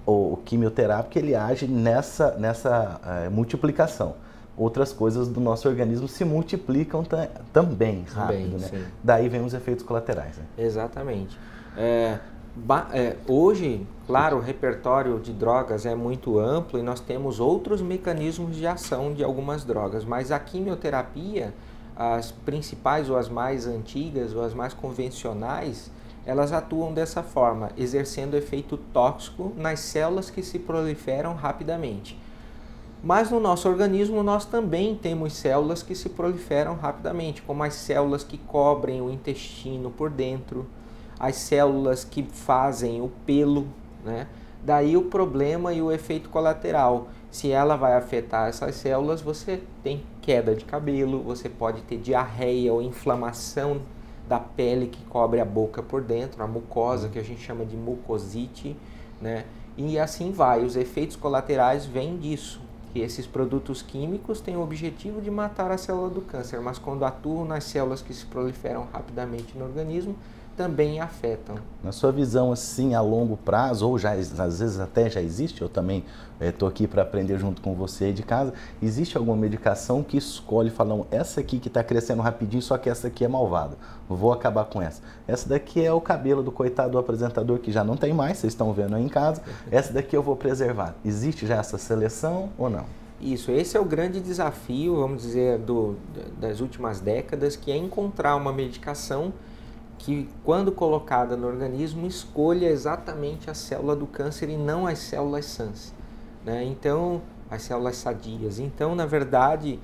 A: o quimioterápico, ele age nessa multiplicação. Outras coisas do nosso organismo se multiplicam também rápido, né? Sim. Daí vem os efeitos colaterais, né?
B: Exatamente. Hoje, claro, o repertório de drogas é muito amplo e nós temos outros mecanismos de ação de algumas drogas, mas a quimioterapia, as principais ou as mais antigas ou as mais convencionais, elas atuam dessa forma, exercendo efeito tóxico nas células que se proliferam rapidamente. Mas no nosso organismo nós também temos células que se proliferam rapidamente, como as células que cobrem o intestino por dentro, as células que fazem o pelo, né? Daí o problema e o efeito colateral. Se ela vai afetar essas células, você tem queda de cabelo, você pode ter diarreia ou inflamação da pele que cobre a boca por dentro, a mucosa, que a gente chama de mucosite, né? E assim vai, os efeitos colaterais vêm disso, que esses produtos químicos têm o objetivo de matar a célula do câncer, mas quando atuam nas células que se proliferam rapidamente no organismo, também afetam.
A: Na sua visão, assim, a longo prazo, ou já, às vezes até já existe, eu também estou aqui para aprender junto com você aí de casa, existe alguma medicação que escolhe, fala, não, essa aqui que está crescendo rapidinho, só que essa aqui é malvada, vou acabar com essa. Essa daqui é o cabelo do coitado do apresentador que já não tem mais, vocês estão vendo aí em casa, essa daqui eu vou preservar. Existe já essa seleção ou não?
B: Isso, esse é o grande desafio, vamos dizer, das últimas décadas, que é encontrar uma medicação que, quando colocada no organismo, escolha exatamente a célula do câncer e não as células sãs, né? Então, as células sadias. Então, na verdade,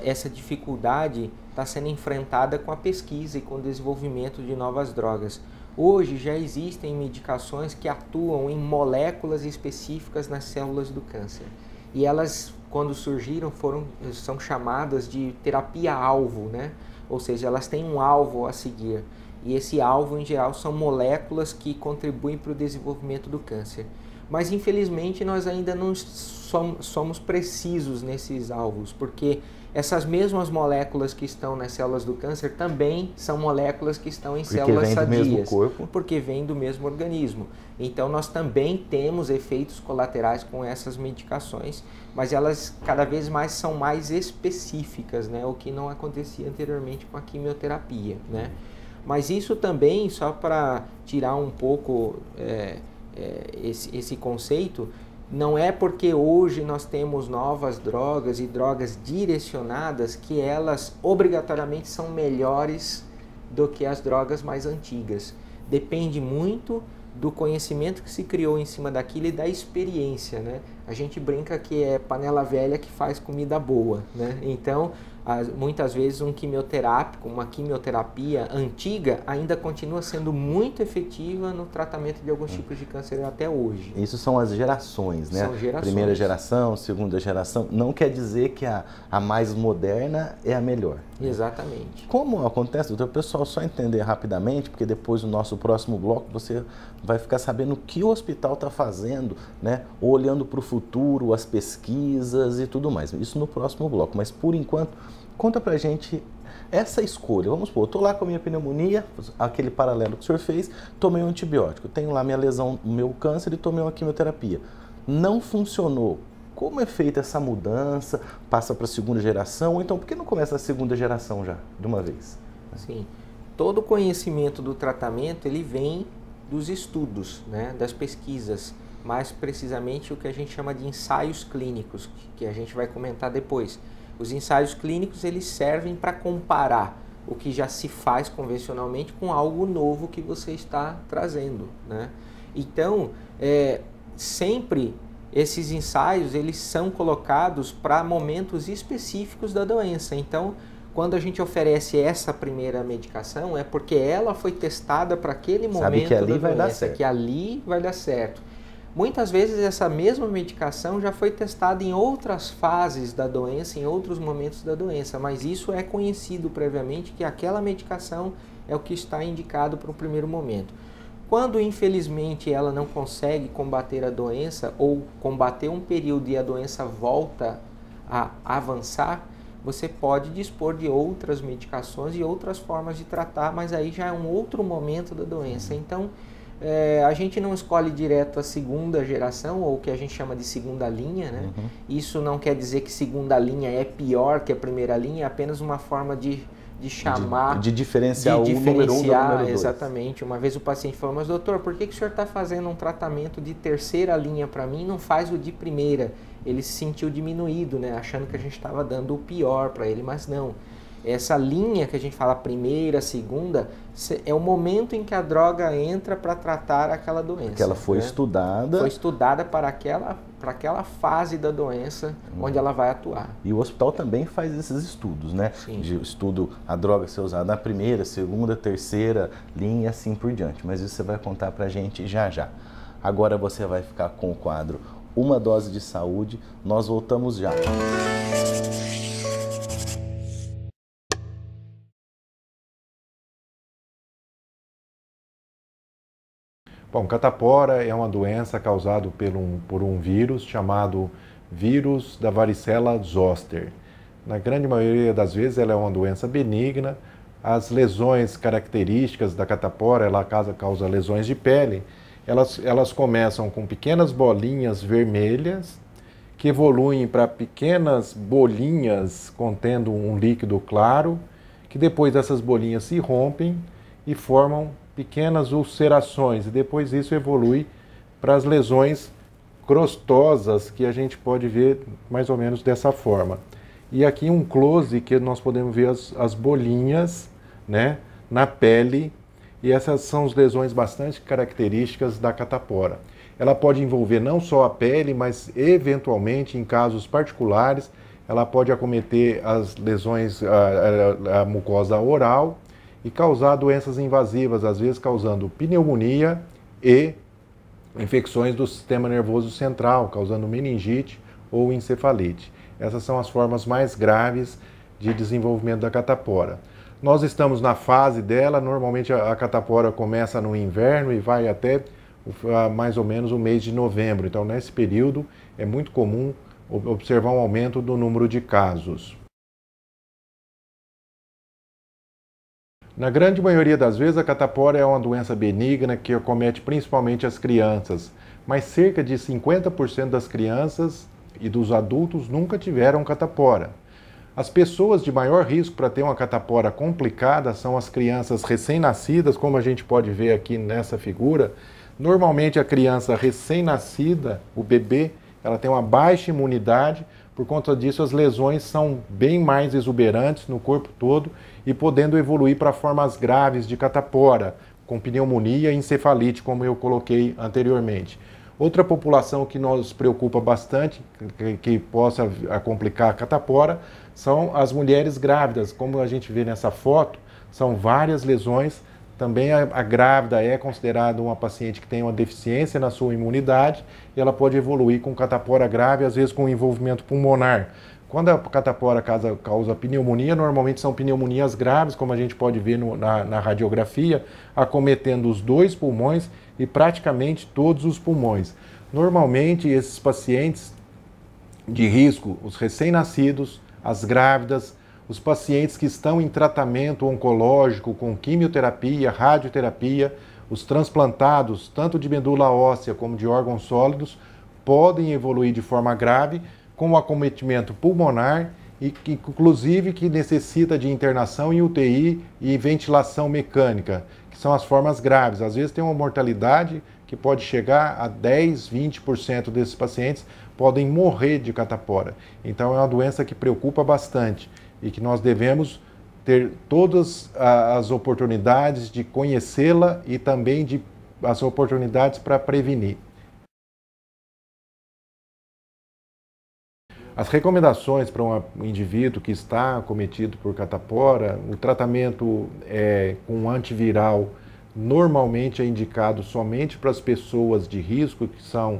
B: essa dificuldade está sendo enfrentada com a pesquisa e com o desenvolvimento de novas drogas. Hoje já existem medicações que atuam em moléculas específicas nas células do câncer. E elas, quando surgiram, são chamadas de terapia-alvo, né? Ou seja, elas têm um alvo a seguir. E esse alvo, em geral, são moléculas que contribuem para o desenvolvimento do câncer. Mas, infelizmente, nós ainda não somos precisos nesses alvos, porque essas mesmas moléculas que estão nas células do câncer também são moléculas que estão em células sadias.
A: Do mesmo corpo.
B: Porque vêm do mesmo organismo. Então, nós também temos efeitos colaterais com essas medicações, mas elas cada vez mais são mais específicas, né? O que não acontecia anteriormente com a quimioterapia, né? Mas isso também, só para tirar um pouco esse conceito, não é porque hoje nós temos novas drogas e drogas direcionadas que elas obrigatoriamente são melhores do que as drogas mais antigas. Depende muito do conhecimento que se criou em cima daquilo e da experiência, né? A gente brinca que é panela velha que faz comida boa, né? Então, muitas vezes uma quimioterapia antiga ainda continua sendo muito efetiva no tratamento de alguns tipos de câncer até hoje.
A: Isso são as gerações, né?
B: São gerações.
A: Primeira geração, segunda geração, não quer dizer que a mais moderna é a melhor.
B: Exatamente.
A: Como acontece, doutor, pessoal, só entender rapidamente, porque depois no nosso próximo bloco você vai ficar sabendo o que o hospital está fazendo, né? Olhando para o futuro, as pesquisas e tudo mais. Isso no próximo bloco, mas por enquanto, conta pra gente essa escolha. Vamos supor, eu estou lá com a minha pneumonia, aquele paralelo que o senhor fez, tomei um antibiótico, tenho lá minha lesão, meu câncer e tomei uma quimioterapia. Não funcionou. Como é feita essa mudança? Passa para a segunda geração? Ou então, por que não começa a segunda geração já, de uma vez?
B: Sim. Todo o conhecimento do tratamento, ele vem dos estudos, né? Das pesquisas. Mais precisamente o que a gente chama de ensaios clínicos, que a gente vai comentar depois. Os ensaios clínicos, eles servem para comparar o que já se faz convencionalmente com algo novo que você está trazendo, né? Então, sempre esses ensaios, eles são colocados para momentos específicos da doença. Então, quando a gente oferece essa primeira medicação, é porque ela foi testada para aquele momento
A: Sabe que ali
B: da
A: vai
B: doença,
A: dar certo.
B: que ali vai dar certo. Muitas vezes essa mesma medicação já foi testada em outras fases da doença, em outros momentos da doença, mas isso é conhecido previamente que aquela medicação é o que está indicado para o primeiro momento. Quando, infelizmente, ela não consegue combater a doença ou combater um período e a doença volta a avançar, você pode dispor de outras medicações e outras formas de tratar, mas aí já é um outro momento da doença. Então, a gente não escolhe direto a segunda geração, ou o que a gente chama de segunda linha, né? Isso não quer dizer que segunda linha é pior que a primeira linha, é apenas uma forma de chamar...
A: De diferenciar o número 1 do número 2.
B: Exatamente. Uma vez o paciente falou, mas doutor, por que o senhor está fazendo um tratamento de terceira linha para mim e não faz o de primeira? Ele se sentiu diminuído, né? Achando que a gente estava dando o pior para ele, mas não. Essa linha que a gente fala primeira, segunda, é o momento em que a droga entra para tratar aquela doença.
A: Porque ela foi estudada.
B: Foi estudada para aquela fase da doença onde ela vai atuar.
A: E o hospital também faz esses estudos, né?
B: Sim.
A: De estudo a droga ser usada na primeira, segunda, terceira linha e assim por diante. Mas isso você vai contar pra gente já já. Agora você vai ficar com o quadro Uma Dose de Saúde. Nós voltamos já.
H: Bom, catapora é uma doença causada por um vírus chamado vírus da varicela zoster. Na grande maioria das vezes ela é uma doença benigna. As lesões características da catapora, ela causa lesões de pele, elas começam com pequenas bolinhas vermelhas que evoluem para pequenas bolinhas contendo um líquido claro, que depois essas bolinhas se rompem e formam pequenas ulcerações, e depois isso evolui para as lesões crostosas, que a gente pode ver mais ou menos dessa forma. E aqui um close que nós podemos ver as bolinhas, né, na pele, e essas são as lesões bastante características da catapora. Ela pode envolver não só a pele, mas eventualmente, em casos particulares, ela pode acometer as lesões, a mucosa oral e causar doenças invasivas, às vezes causando pneumonia e infecções do sistema nervoso central, causando meningite ou encefalite. Essas são as formas mais graves de desenvolvimento da catapora. Nós estamos na fase dela, normalmente a catapora começa no inverno e vai até mais ou menos o mês de novembro. Então, nesse período, é muito comum observar um aumento do número de casos. Na grande maioria das vezes, a catapora é uma doença benigna que acomete principalmente as crianças, mas cerca de 50% das crianças e dos adultos nunca tiveram catapora. As pessoas de maior risco para ter uma catapora complicada são as crianças recém-nascidas, como a gente pode ver aqui nessa figura. Normalmente a criança recém-nascida, o bebê, ela tem uma baixa imunidade, por conta disso as lesões são bem mais exuberantes no corpo todo e podendo evoluir para formas graves de catapora, com pneumonia e encefalite, como eu coloquei anteriormente. Outra população que nos preocupa bastante, que possa complicar a catapora, são as mulheres grávidas. Como a gente vê nessa foto, são várias lesões. Também a grávida é considerada uma paciente que tem uma deficiência na sua imunidade e ela pode evoluir com catapora grave, às vezes com envolvimento pulmonar. Quando a catapora causa pneumonia, normalmente são pneumonias graves, como a gente pode ver na radiografia, acometendo os 2 pulmões e praticamente todos os pulmões. Normalmente, esses pacientes de risco, os recém-nascidos, as grávidas, os pacientes que estão em tratamento oncológico com quimioterapia, radioterapia, os transplantados, tanto de medula óssea como de órgãos sólidos, podem evoluir de forma grave com o acometimento pulmonar e inclusive que necessita de internação em UTI e ventilação mecânica, que são as formas graves. Às vezes tem uma mortalidade que pode chegar a 10, 20% desses pacientes podem morrer de catapora. Então é uma doença que preocupa bastante e que nós devemos ter todas as oportunidades de conhecê-la e também as oportunidades para prevenir. As recomendações para um indivíduo que está acometido por catapora, o tratamento com antiviral normalmente é indicado somente para as pessoas de risco, que são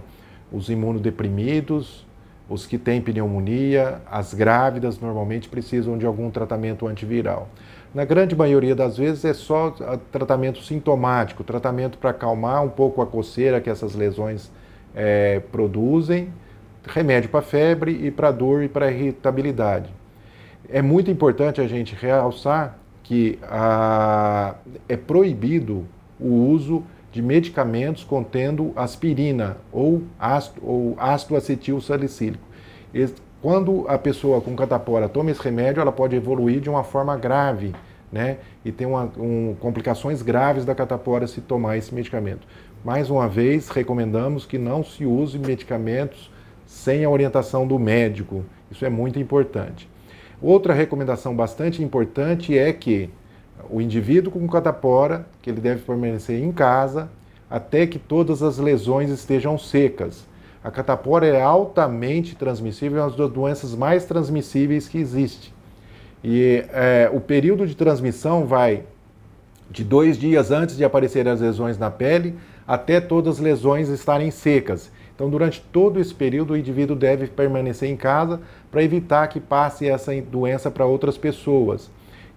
H: os imunodeprimidos, os que têm pneumonia, as grávidas normalmente precisam de algum tratamento antiviral. Na grande maioria das vezes é só tratamento sintomático, tratamento para acalmar um pouco a coceira que essas lesões produzem, remédio para febre e para dor e para irritabilidade. É muito importante a gente realçar que é proibido o uso de medicamentos contendo aspirina ou ácido acetil salicílico. Quando a pessoa com catapora toma esse remédio, ela pode evoluir de uma forma grave, né? E ter complicações graves da catapora se tomar esse medicamento. Mais uma vez, recomendamos que não se use medicamentos sem a orientação do médico. Isso é muito importante. Outra recomendação bastante importante é que o indivíduo com catapora, que ele deve permanecer em casa até que todas as lesões estejam secas. A catapora é altamente transmissível, é uma das doenças mais transmissíveis que existe. E o período de transmissão vai de 2 dias antes de aparecerem as lesões na pele até todas as lesões estarem secas. Então, durante todo esse período, o indivíduo deve permanecer em casa para evitar que passe essa doença para outras pessoas.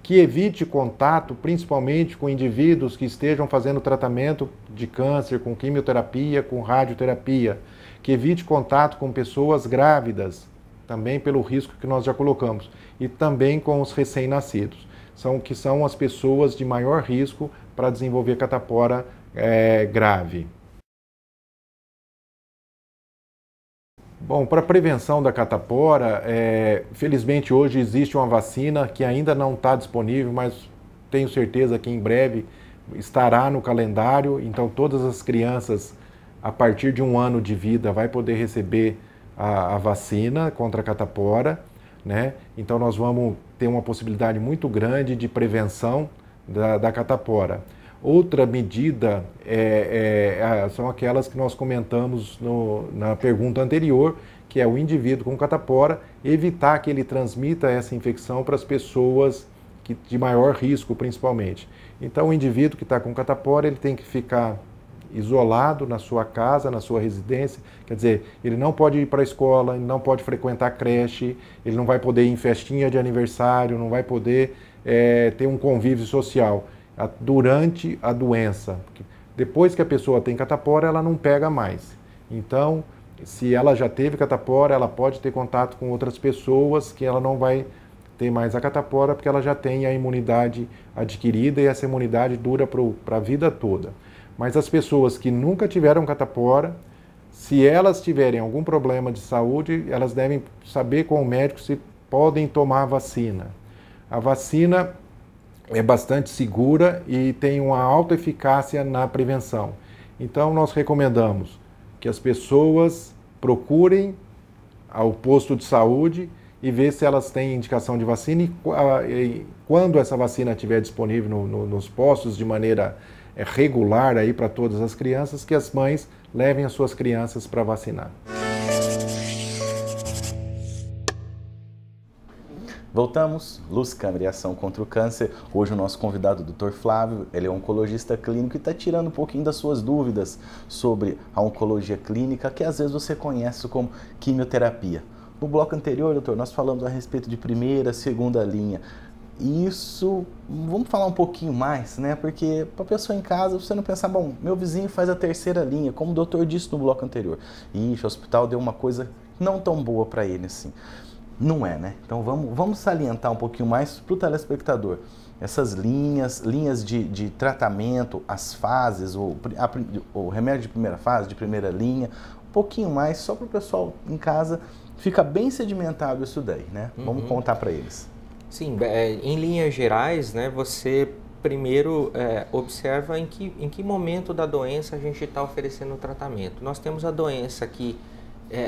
H: que evite contato, principalmente com indivíduos que estejam fazendo tratamento de câncer, com quimioterapia, com radioterapia, que evite contato com pessoas grávidas, também pelo risco que nós já colocamos, e também com os recém-nascidos, que são as pessoas de maior risco para desenvolver catapora grave. Bom, para a prevenção da catapora, felizmente hoje existe uma vacina que ainda não está disponível, mas tenho certeza que em breve estará no calendário, então todas as crianças a partir de 1 ano de vida vai poder receber a vacina contra a catapora, né? Então nós vamos ter uma possibilidade muito grande de prevenção da catapora. Outra medida são aquelas que nós comentamos na pergunta anterior, que é o indivíduo com catapora, evitar que ele transmita essa infecção para as pessoas de maior risco, principalmente. Então o indivíduo que está com catapora, ele tem que ficar isolado na sua casa, na sua residência, quer dizer, ele não pode ir para a escola, ele não pode frequentar creche, ele não vai poder ir em festinha de aniversário, não vai poder ter um convívio social durante a doença. Depois que a pessoa tem catapora, ela não pega mais. Então, se ela já teve catapora, ela pode ter contato com outras pessoas que ela não vai ter mais a catapora, porque ela já tem a imunidade adquirida e essa imunidade dura para a vida toda. Mas as pessoas que nunca tiveram catapora, se elas tiverem algum problema de saúde, elas devem saber com o médico se podem tomar a vacina. A vacina é bastante segura e tem uma alta eficácia na prevenção. Então, nós recomendamos que as pessoas procurem ao posto de saúde e ver se elas têm indicação de vacina e quando essa vacina estiver disponível nos postos de maneira regular aí para todas as crianças, que as mães levem as suas crianças para vacinar.
A: Voltamos, Luz, Câmara e Ação contra o Câncer. Hoje o nosso convidado, o Dr. Flávio, ele é oncologista clínico e está tirando um pouquinho das suas dúvidas sobre a oncologia clínica, que às vezes você conhece como quimioterapia. No bloco anterior, doutor, nós falamos a respeito de primeira, segunda linha. Isso, vamos falar um pouquinho mais, né? Porque para a pessoa em casa, você não pensar, bom, meu vizinho faz a terceira linha, como o doutor disse no bloco anterior. Ixi, o hospital deu uma coisa não tão boa para ele assim. Não é, né? Então vamos salientar um pouquinho mais para o telespectador. Essas linhas de tratamento, as fases, o remédio de primeira fase, de primeira linha, um pouquinho mais, só para o pessoal em casa fica bem sedimentado isso daí, né? Vamos contar para eles.
B: Sim, em linhas gerais, né, você primeiro observa em que momento da doença a gente está oferecendo o tratamento. Nós temos a doença que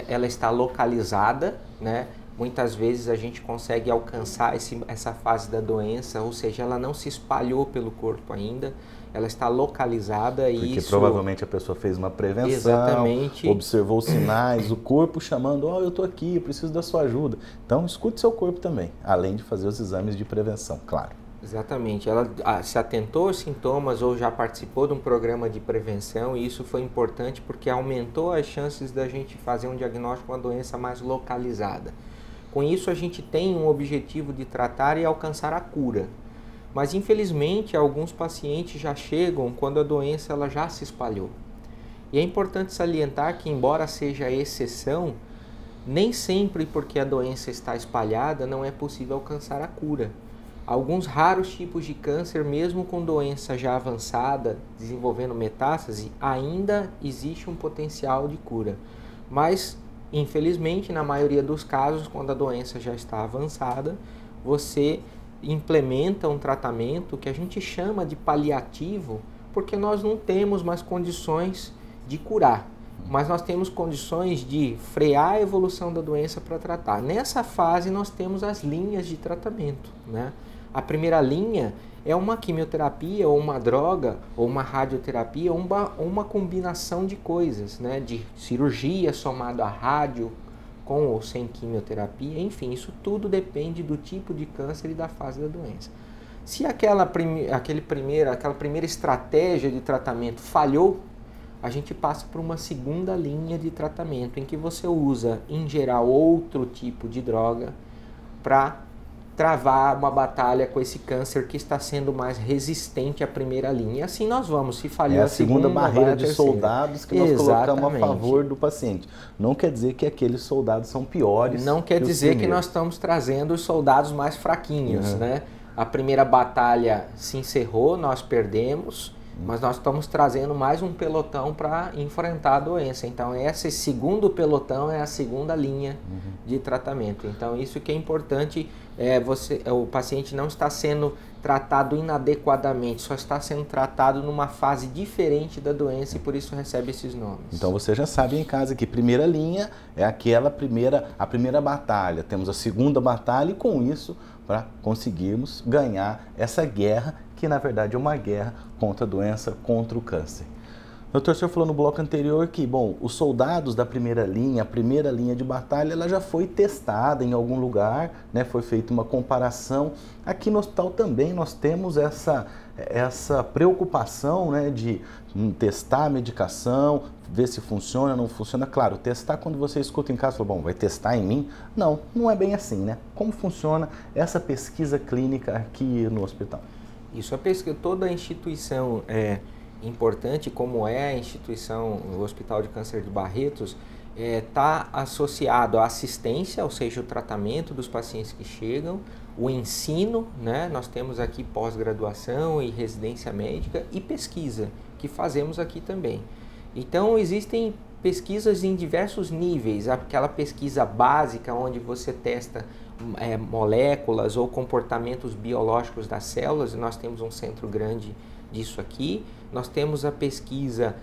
B: ela está localizada, né? Muitas vezes a gente consegue alcançar essa fase da doença, ou seja, ela não se espalhou pelo corpo ainda, ela está localizada e
A: porque provavelmente a pessoa fez uma prevenção,
B: exatamente,
A: observou os sinais, o corpo chamando, eu estou aqui, eu preciso da sua ajuda. Então, escute seu corpo também, além de fazer os exames de prevenção, claro.
B: Exatamente, ela se atentou aos sintomas ou já participou de um programa de prevenção e isso foi importante porque aumentou as chances da gente fazer um diagnóstico com uma doença mais localizada. Com isso, a gente tem um objetivo de tratar e alcançar a cura. Mas, infelizmente, alguns pacientes já chegam quando a doença ela já se espalhou. E é importante salientar que, embora seja exceção, nem sempre porque a doença está espalhada não é possível alcançar a cura. Alguns raros tipos de câncer, mesmo com doença já avançada, desenvolvendo metástase, ainda existe um potencial de cura. Mas, infelizmente, na maioria dos casos, quando a doença já está avançada, você implementa um tratamento que a gente chama de paliativo, porque nós não temos mais condições de curar, mas nós temos condições de frear a evolução da doença para tratar. Nessa fase, nós temos as linhas de tratamento, né? A primeira linha é uma quimioterapia, ou uma droga, ou uma radioterapia, ou uma combinação de coisas, né? De cirurgia somado a rádio, com ou sem quimioterapia, enfim, isso tudo depende do tipo de câncer e da fase da doença. Se aquela primeira estratégia de tratamento falhou, a gente passa para uma segunda linha de tratamento, em que você usa, em geral, outro tipo de droga para travar uma batalha com esse câncer que está sendo mais resistente à primeira linha. E assim nós vamos, se falhar
A: a segunda barreira de
B: terceira.
A: soldados que nós colocamos a favor do paciente. Não quer dizer que aqueles soldados são piores.
B: Não quer dizer que nós estamos trazendo os soldados mais fraquinhos, né? A primeira batalha se encerrou, nós perdemos, mas nós estamos trazendo mais um pelotão para enfrentar a doença. Então, esse segundo pelotão é a segunda linha de tratamento. Então, isso que é importante, o paciente não está sendo tratado inadequadamente, só está sendo tratado numa fase diferente da doença e por isso recebe esses nomes.
A: Então, você já sabe em casa que primeira linha é a primeira batalha. Temos a segunda batalha e com isso, para conseguirmos ganhar essa guerra, que na verdade é uma guerra contra a doença, contra o câncer. Doutor, o senhor falou no bloco anterior que, bom, os soldados da primeira linha, a primeira linha de batalha, ela já foi testada em algum lugar, né? Foi feita uma comparação. Aqui no hospital também nós temos essa preocupação, né, de testar a medicação, ver se funciona ou não funciona. Claro, testar quando você escuta em casa, fala, bom, vai testar em mim? Não, não é bem assim, né? Como funciona essa pesquisa clínica aqui no hospital?
B: Isso, toda a instituição importante, como é a instituição, o Hospital de Câncer de Barretos, está associado à assistência, ou seja, o tratamento dos pacientes que chegam, o ensino, né? Nós temos aqui pós-graduação e residência médica e pesquisa, que fazemos aqui também. Então, existem pesquisas em diversos níveis, aquela pesquisa básica onde você testa moléculas ou comportamentos biológicos das células, e nós temos um centro grande disso aqui. Nós temos a pesquisa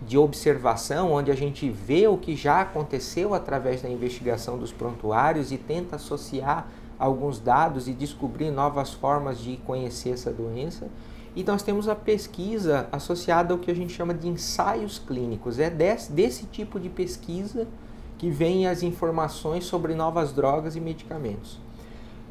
B: de observação, onde a gente vê o que já aconteceu através da investigação dos prontuários e tenta associar alguns dados e descobrir novas formas de conhecer essa doença. E nós temos a pesquisa associada ao que a gente chama de ensaios clínicos. É desse tipo de pesquisa que vêm as informações sobre novas drogas e medicamentos.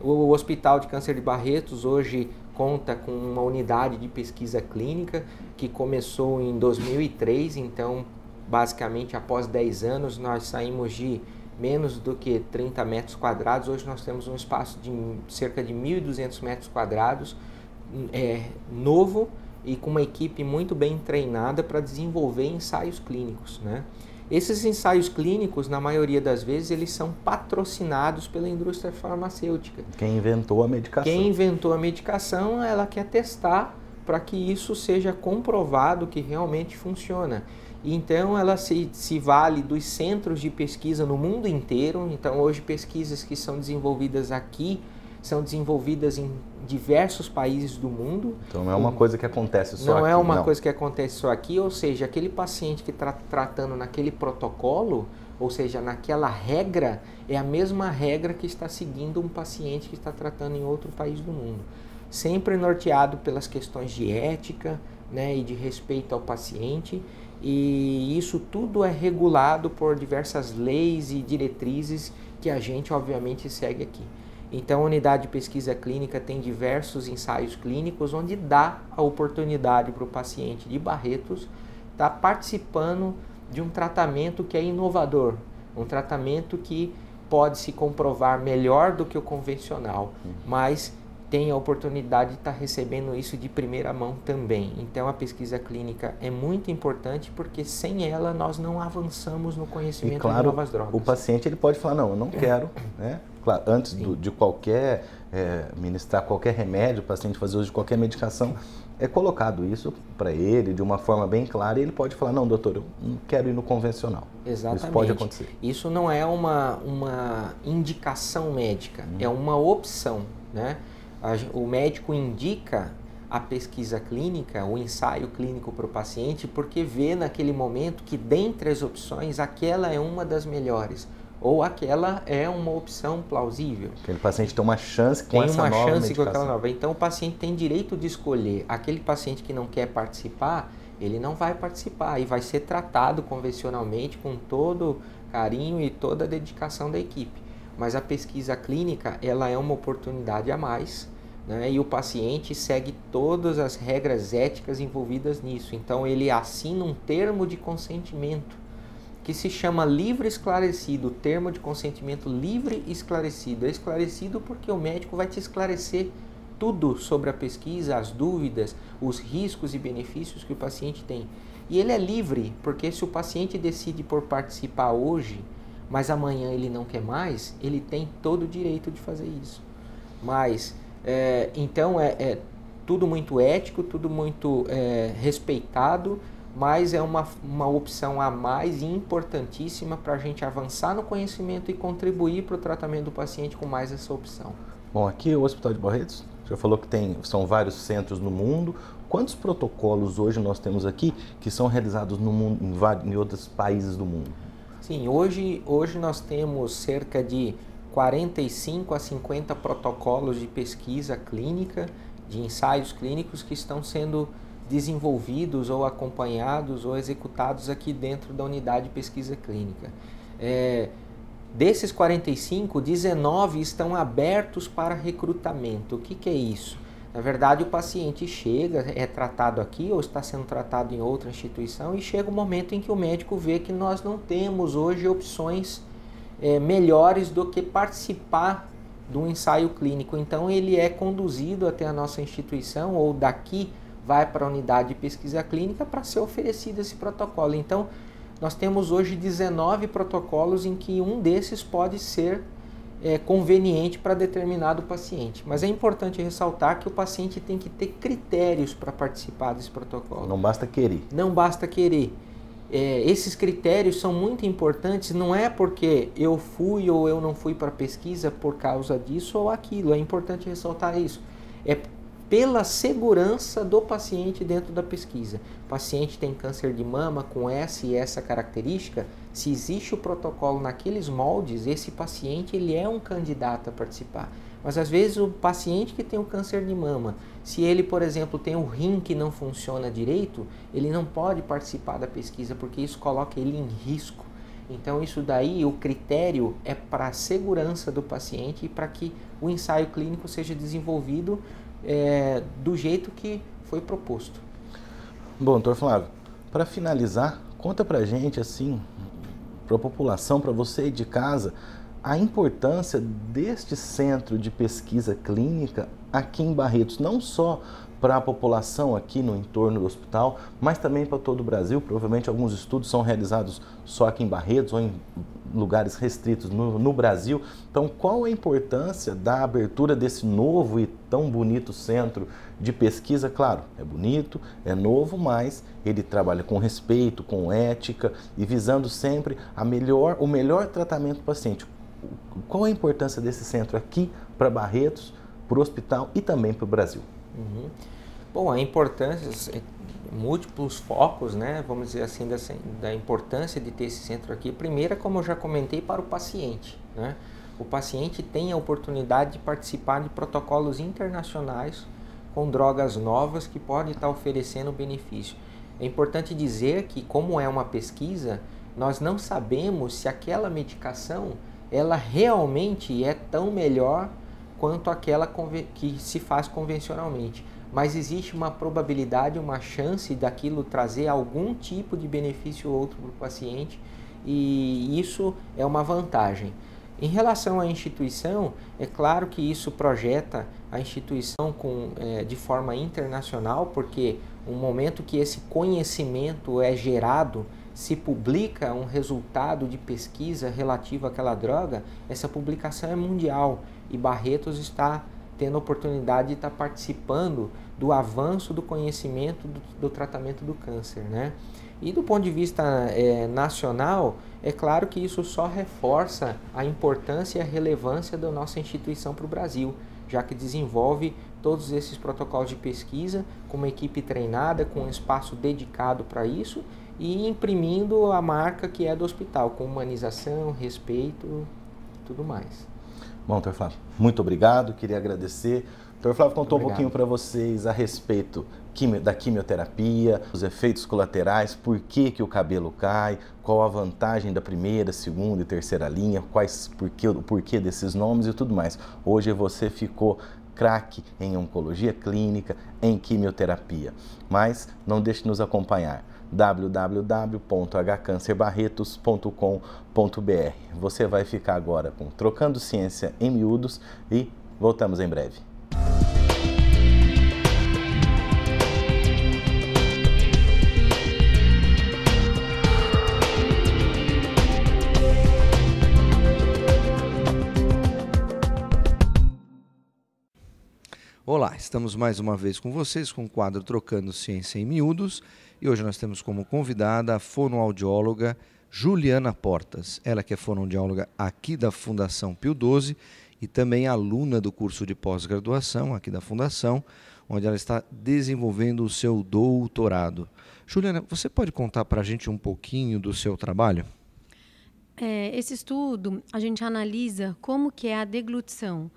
B: O Hospital de Câncer de Barretos hoje conta com uma unidade de pesquisa clínica que começou em 2003, então basicamente após 10 anos nós saímos de menos do que 30 metros quadrados, hoje nós temos um espaço de cerca de 1.200 metros quadrados, novo e com uma equipe muito bem treinada para desenvolver ensaios clínicos, né? Esses ensaios clínicos, na maioria das vezes, eles são patrocinados pela indústria farmacêutica.
A: Quem inventou a medicação.
B: Quem inventou a medicação, ela quer testar para que isso seja comprovado que realmente funciona. Então, ela se vale dos centros de pesquisa no mundo inteiro. Então, hoje, pesquisas que são desenvolvidas aqui são desenvolvidas em diversos países do mundo.
A: Então não é uma coisa que acontece só aqui.
B: Não é uma coisa que acontece só aqui, ou seja, aquele paciente que está tratando naquele protocolo, ou seja, naquela regra, é a mesma regra que está seguindo um paciente que está tratando em outro país do mundo. Sempre norteado pelas questões de ética, né, e de respeito ao paciente, e isso tudo é regulado por diversas leis e diretrizes que a gente obviamente segue aqui. Então, a unidade de pesquisa clínica tem diversos ensaios clínicos onde dá a oportunidade para o paciente de Barretos estar participando de um tratamento que é inovador, um tratamento que pode se comprovar melhor do que o convencional, mas tem a oportunidade de estar recebendo isso de primeira mão também. Então, a pesquisa clínica é muito importante porque sem ela nós não avançamos no conhecimento de novas drogas.
A: O paciente ele pode falar, não, eu não quero, né? Claro, antes de qualquer, ministrar qualquer remédio, o paciente fazer uso de qualquer medicação, é colocado isso para ele de uma forma bem clara e ele pode falar, não, doutor, eu não quero ir no convencional.
B: Exatamente.
A: Isso pode acontecer.
B: Isso não é uma indicação médica, é uma opção, né? O médico indica a pesquisa clínica, o ensaio clínico para o paciente, porque vê naquele momento que dentre as opções, aquela é uma das melhores, ou aquela é uma opção plausível.
A: Aquele paciente tem uma chance com essa nova medicação.
B: Então o paciente tem direito de escolher. Aquele paciente que não quer participar, ele não vai participar e vai ser tratado convencionalmente com todo carinho e toda a dedicação da equipe. Mas a pesquisa clínica, ela é uma oportunidade a mais, né? E o paciente segue todas as regras éticas envolvidas nisso. Então ele assina um termo de consentimento, que se chama livre esclarecido, termo de consentimento livre esclarecido. É esclarecido porque o médico vai te esclarecer tudo sobre a pesquisa, as dúvidas, os riscos e benefícios que o paciente tem. E ele é livre, porque se o paciente decide por participar hoje, mas amanhã ele não quer mais, ele tem todo o direito de fazer isso. Mas, então, é tudo muito ético, tudo muito respeitado, mas é uma opção a mais e importantíssima para a gente avançar no conhecimento e contribuir para o tratamento do paciente com mais essa opção.
A: Bom, aqui o Hospital de Barretos, já falou que são vários centros no mundo. Quantos protocolos hoje nós temos aqui que são realizados no mundo, em outros países do mundo?
B: Sim, hoje nós temos cerca de 45 a 50 protocolos de pesquisa clínica, de ensaios clínicos que estão sendo desenvolvidos ou acompanhados ou executados aqui dentro da unidade de pesquisa clínica. Desses 45, 19 estão abertos para recrutamento. O que é isso? Na verdade, o paciente chega, é tratado aqui ou está sendo tratado em outra instituição e chega um momento em que o médico vê que nós não temos hoje opções melhores do que participar do ensaio clínico. Então, ele é conduzido até a nossa instituição ou daqui vai para a unidade de pesquisa clínica para ser oferecido esse protocolo. Então, nós temos hoje 19 protocolos em que um desses pode ser conveniente para determinado paciente. Mas é importante ressaltar que o paciente tem que ter critérios para participar desse protocolo.
A: Não basta querer.
B: Não basta querer. Esses critérios são muito importantes, não é porque eu fui ou eu não fui para a pesquisa por causa disso ou aquilo. É importante ressaltar isso. É pela segurança do paciente dentro da pesquisa. O paciente tem câncer de mama com essa e essa característica, se existe o protocolo naqueles moldes, esse paciente ele é um candidato a participar. Mas às vezes o paciente que tem o câncer de mama, se ele, por exemplo, tem o rim que não funciona direito, ele não pode participar da pesquisa porque isso coloca ele em risco. Então isso daí, o critério é para a segurança do paciente e para que o ensaio clínico seja desenvolvido do jeito que foi proposto.
A: Bom, doutor Flávio, para finalizar, conta pra gente, assim, para a população, para você aí de casa, a importância deste centro de pesquisa clínica aqui em Barretos, não só para a população aqui no entorno do hospital, mas também para todo o Brasil. Provavelmente alguns estudos são realizados só aqui em Barretos ou em lugares restritos no Brasil. Então, qual a importância da abertura desse novo e tão bonito centro de pesquisa? Claro, é bonito, é novo, mas ele trabalha com respeito, com ética e visando sempre o melhor tratamento do paciente. Qual a importância desse centro aqui para Barretos, para o hospital e também para o Brasil?
B: Uhum. Bom, a importância, múltiplos focos, né, vamos dizer assim, da importância de ter esse centro aqui. Primeiro, como eu já comentei, para o paciente, né? O paciente tem a oportunidade de participar de protocolos internacionais com drogas novas que podem estar oferecendo benefício. É importante dizer que, como é uma pesquisa, nós não sabemos se aquela medicação ela realmente é tão melhor quanto aquela que se faz convencionalmente. Mas existe uma probabilidade, uma chance daquilo trazer algum tipo de benefício ou outro para o paciente e isso é uma vantagem. Em relação à instituição, é claro que isso projeta a instituição de forma internacional, porque no momento que esse conhecimento é gerado, se publica um resultado de pesquisa relativo àquela droga, essa publicação é mundial e Barretos está tendo a oportunidade de estar participando do avanço do conhecimento do tratamento do câncer, né? E do ponto de vista nacional, é claro que isso só reforça a importância e a relevância da nossa instituição para o Brasil, já que desenvolve todos esses protocolos de pesquisa com uma equipe treinada, com um espaço dedicado para isso e imprimindo a marca que é do hospital, com humanização, respeito e tudo mais.
A: Bom, doutor Flávio, muito obrigado, queria agradecer. O doutor Flávio contou um pouquinho para vocês a respeito da quimioterapia, os efeitos colaterais, por que o cabelo cai, qual a vantagem da primeira, segunda e terceira linha, o porquê desses nomes e tudo mais. Hoje você ficou craque em oncologia clínica, em quimioterapia, mas não deixe de nos acompanhar www.hcancerbarretos.com.br. Você vai ficar agora com Trocando Ciência em Miúdos e voltamos em breve.
I: Olá, estamos mais uma vez com vocês com o quadro Trocando Ciência em Miúdos e hoje nós temos como convidada a fonoaudióloga Juliana Portas. Ela que é fonoaudióloga aqui da Fundação Pio XII e também aluna do curso de pós-graduação aqui da Fundação, onde ela está desenvolvendo o seu doutorado. Juliana, você pode contar para a gente um pouquinho do seu trabalho?
J: Esse estudo, a gente analisa como que é a deglutição,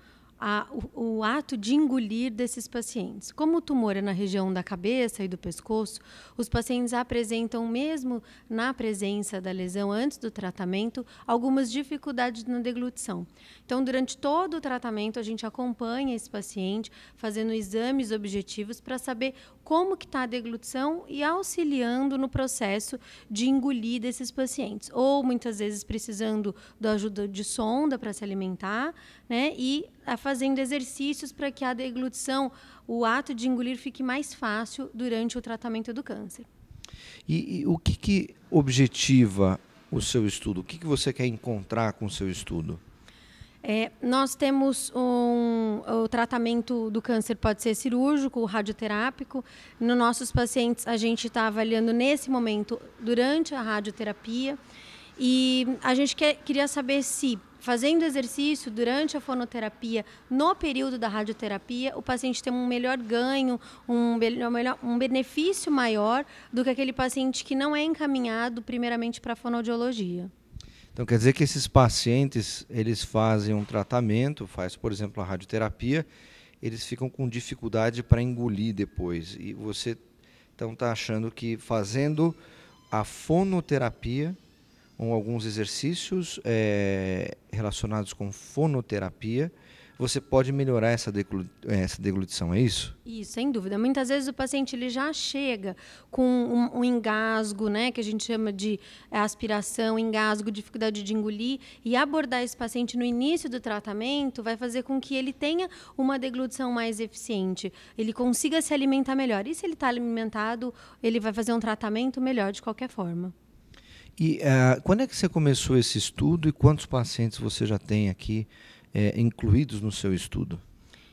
J: o ato de engolir desses pacientes. Como o tumor é na região da cabeça e do pescoço, os pacientes apresentam, mesmo na presença da lesão antes do tratamento, algumas dificuldades na deglutição. Então, durante todo o tratamento, a gente acompanha esse paciente, fazendo exames objetivos para saber como que está a deglutição e auxiliando no processo de engolir desses pacientes. Ou, muitas vezes, precisando da ajuda de sonda para se alimentar, né? E fazendo exercícios para que a deglutição, o ato de engolir, fique mais fácil durante o tratamento do câncer.
I: E o que objetiva o seu estudo? O que você quer encontrar com o seu estudo?
J: Nós temos o tratamento do câncer pode ser cirúrgico, radioterápico. Nos nossos pacientes, a gente está avaliando nesse momento, durante a radioterapia. E a gente queria saber se, fazendo exercício durante a fonoterapia, no período da radioterapia, o paciente tem um melhor ganho, um benefício maior do que aquele paciente que não é encaminhado primeiramente para a fonoaudiologia.
I: Então quer dizer que esses pacientes, eles fazem um tratamento, faz, por exemplo, a radioterapia, eles ficam com dificuldade para engolir depois. E você então está achando que fazendo a fonoterapia, ou alguns exercícios relacionados com fonoterapia, você pode melhorar essa deglutição, é isso?
J: Isso, sem dúvida. Muitas vezes o paciente ele já chega com um engasgo, né, que a gente chama de aspiração, engasgo, dificuldade de engolir, e abordar esse paciente no início do tratamento vai fazer com que ele tenha uma deglutição mais eficiente, ele consiga se alimentar melhor. E se ele está alimentado, ele vai fazer um tratamento melhor de qualquer forma.
I: E quando é que você começou esse estudo e quantos pacientes você já tem aqui incluídos no seu estudo?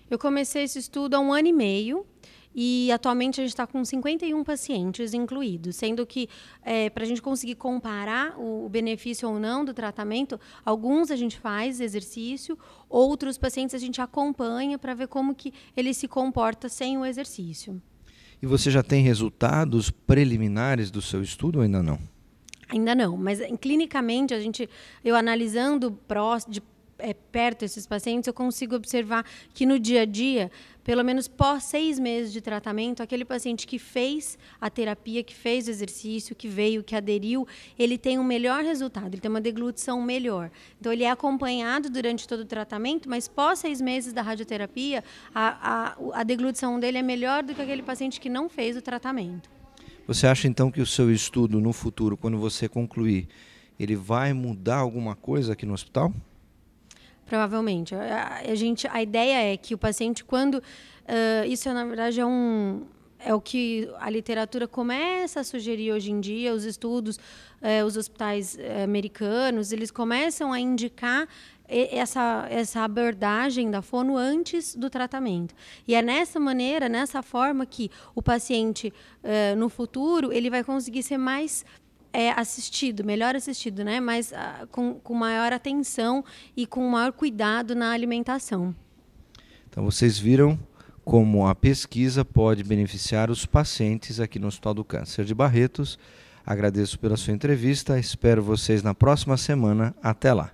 J: Eu comecei esse estudo há 1 ano e meio e atualmente a gente está com 51 pacientes incluídos, sendo que para a gente conseguir comparar o benefício ou não do tratamento, alguns a gente faz exercício, outros pacientes a gente acompanha para ver como que ele se comporta sem o exercício.
I: E você já tem resultados preliminares do seu estudo ou ainda não?
J: Ainda não, mas clinicamente eu analisando perto esses pacientes, eu consigo observar que no dia a dia, pelo menos pós 6 meses de tratamento, aquele paciente que fez a terapia, que fez o exercício, que veio, que aderiu, ele tem um melhor resultado, ele tem uma deglutição melhor. Então ele é acompanhado durante todo o tratamento, mas pós 6 meses da radioterapia, a deglutição dele é melhor do que aquele paciente que não fez o tratamento.
I: Você acha então que o seu estudo no futuro, quando você concluir, ele vai mudar alguma coisa aqui no hospital?
J: Provavelmente. A ideia é que o paciente, quando... isso, na verdade, é o que a literatura começa a sugerir hoje em dia, os estudos, os hospitais americanos, eles começam a indicar essa abordagem da fono antes do tratamento. E é nessa maneira, nessa forma que o paciente, no futuro, ele vai conseguir ser mais assistido, melhor assistido, né? Mas com maior atenção e com maior cuidado na alimentação.
I: Então vocês viram como a pesquisa pode beneficiar os pacientes aqui no Hospital do Câncer de Barretos. Agradeço pela sua entrevista, espero vocês na próxima semana. Até lá!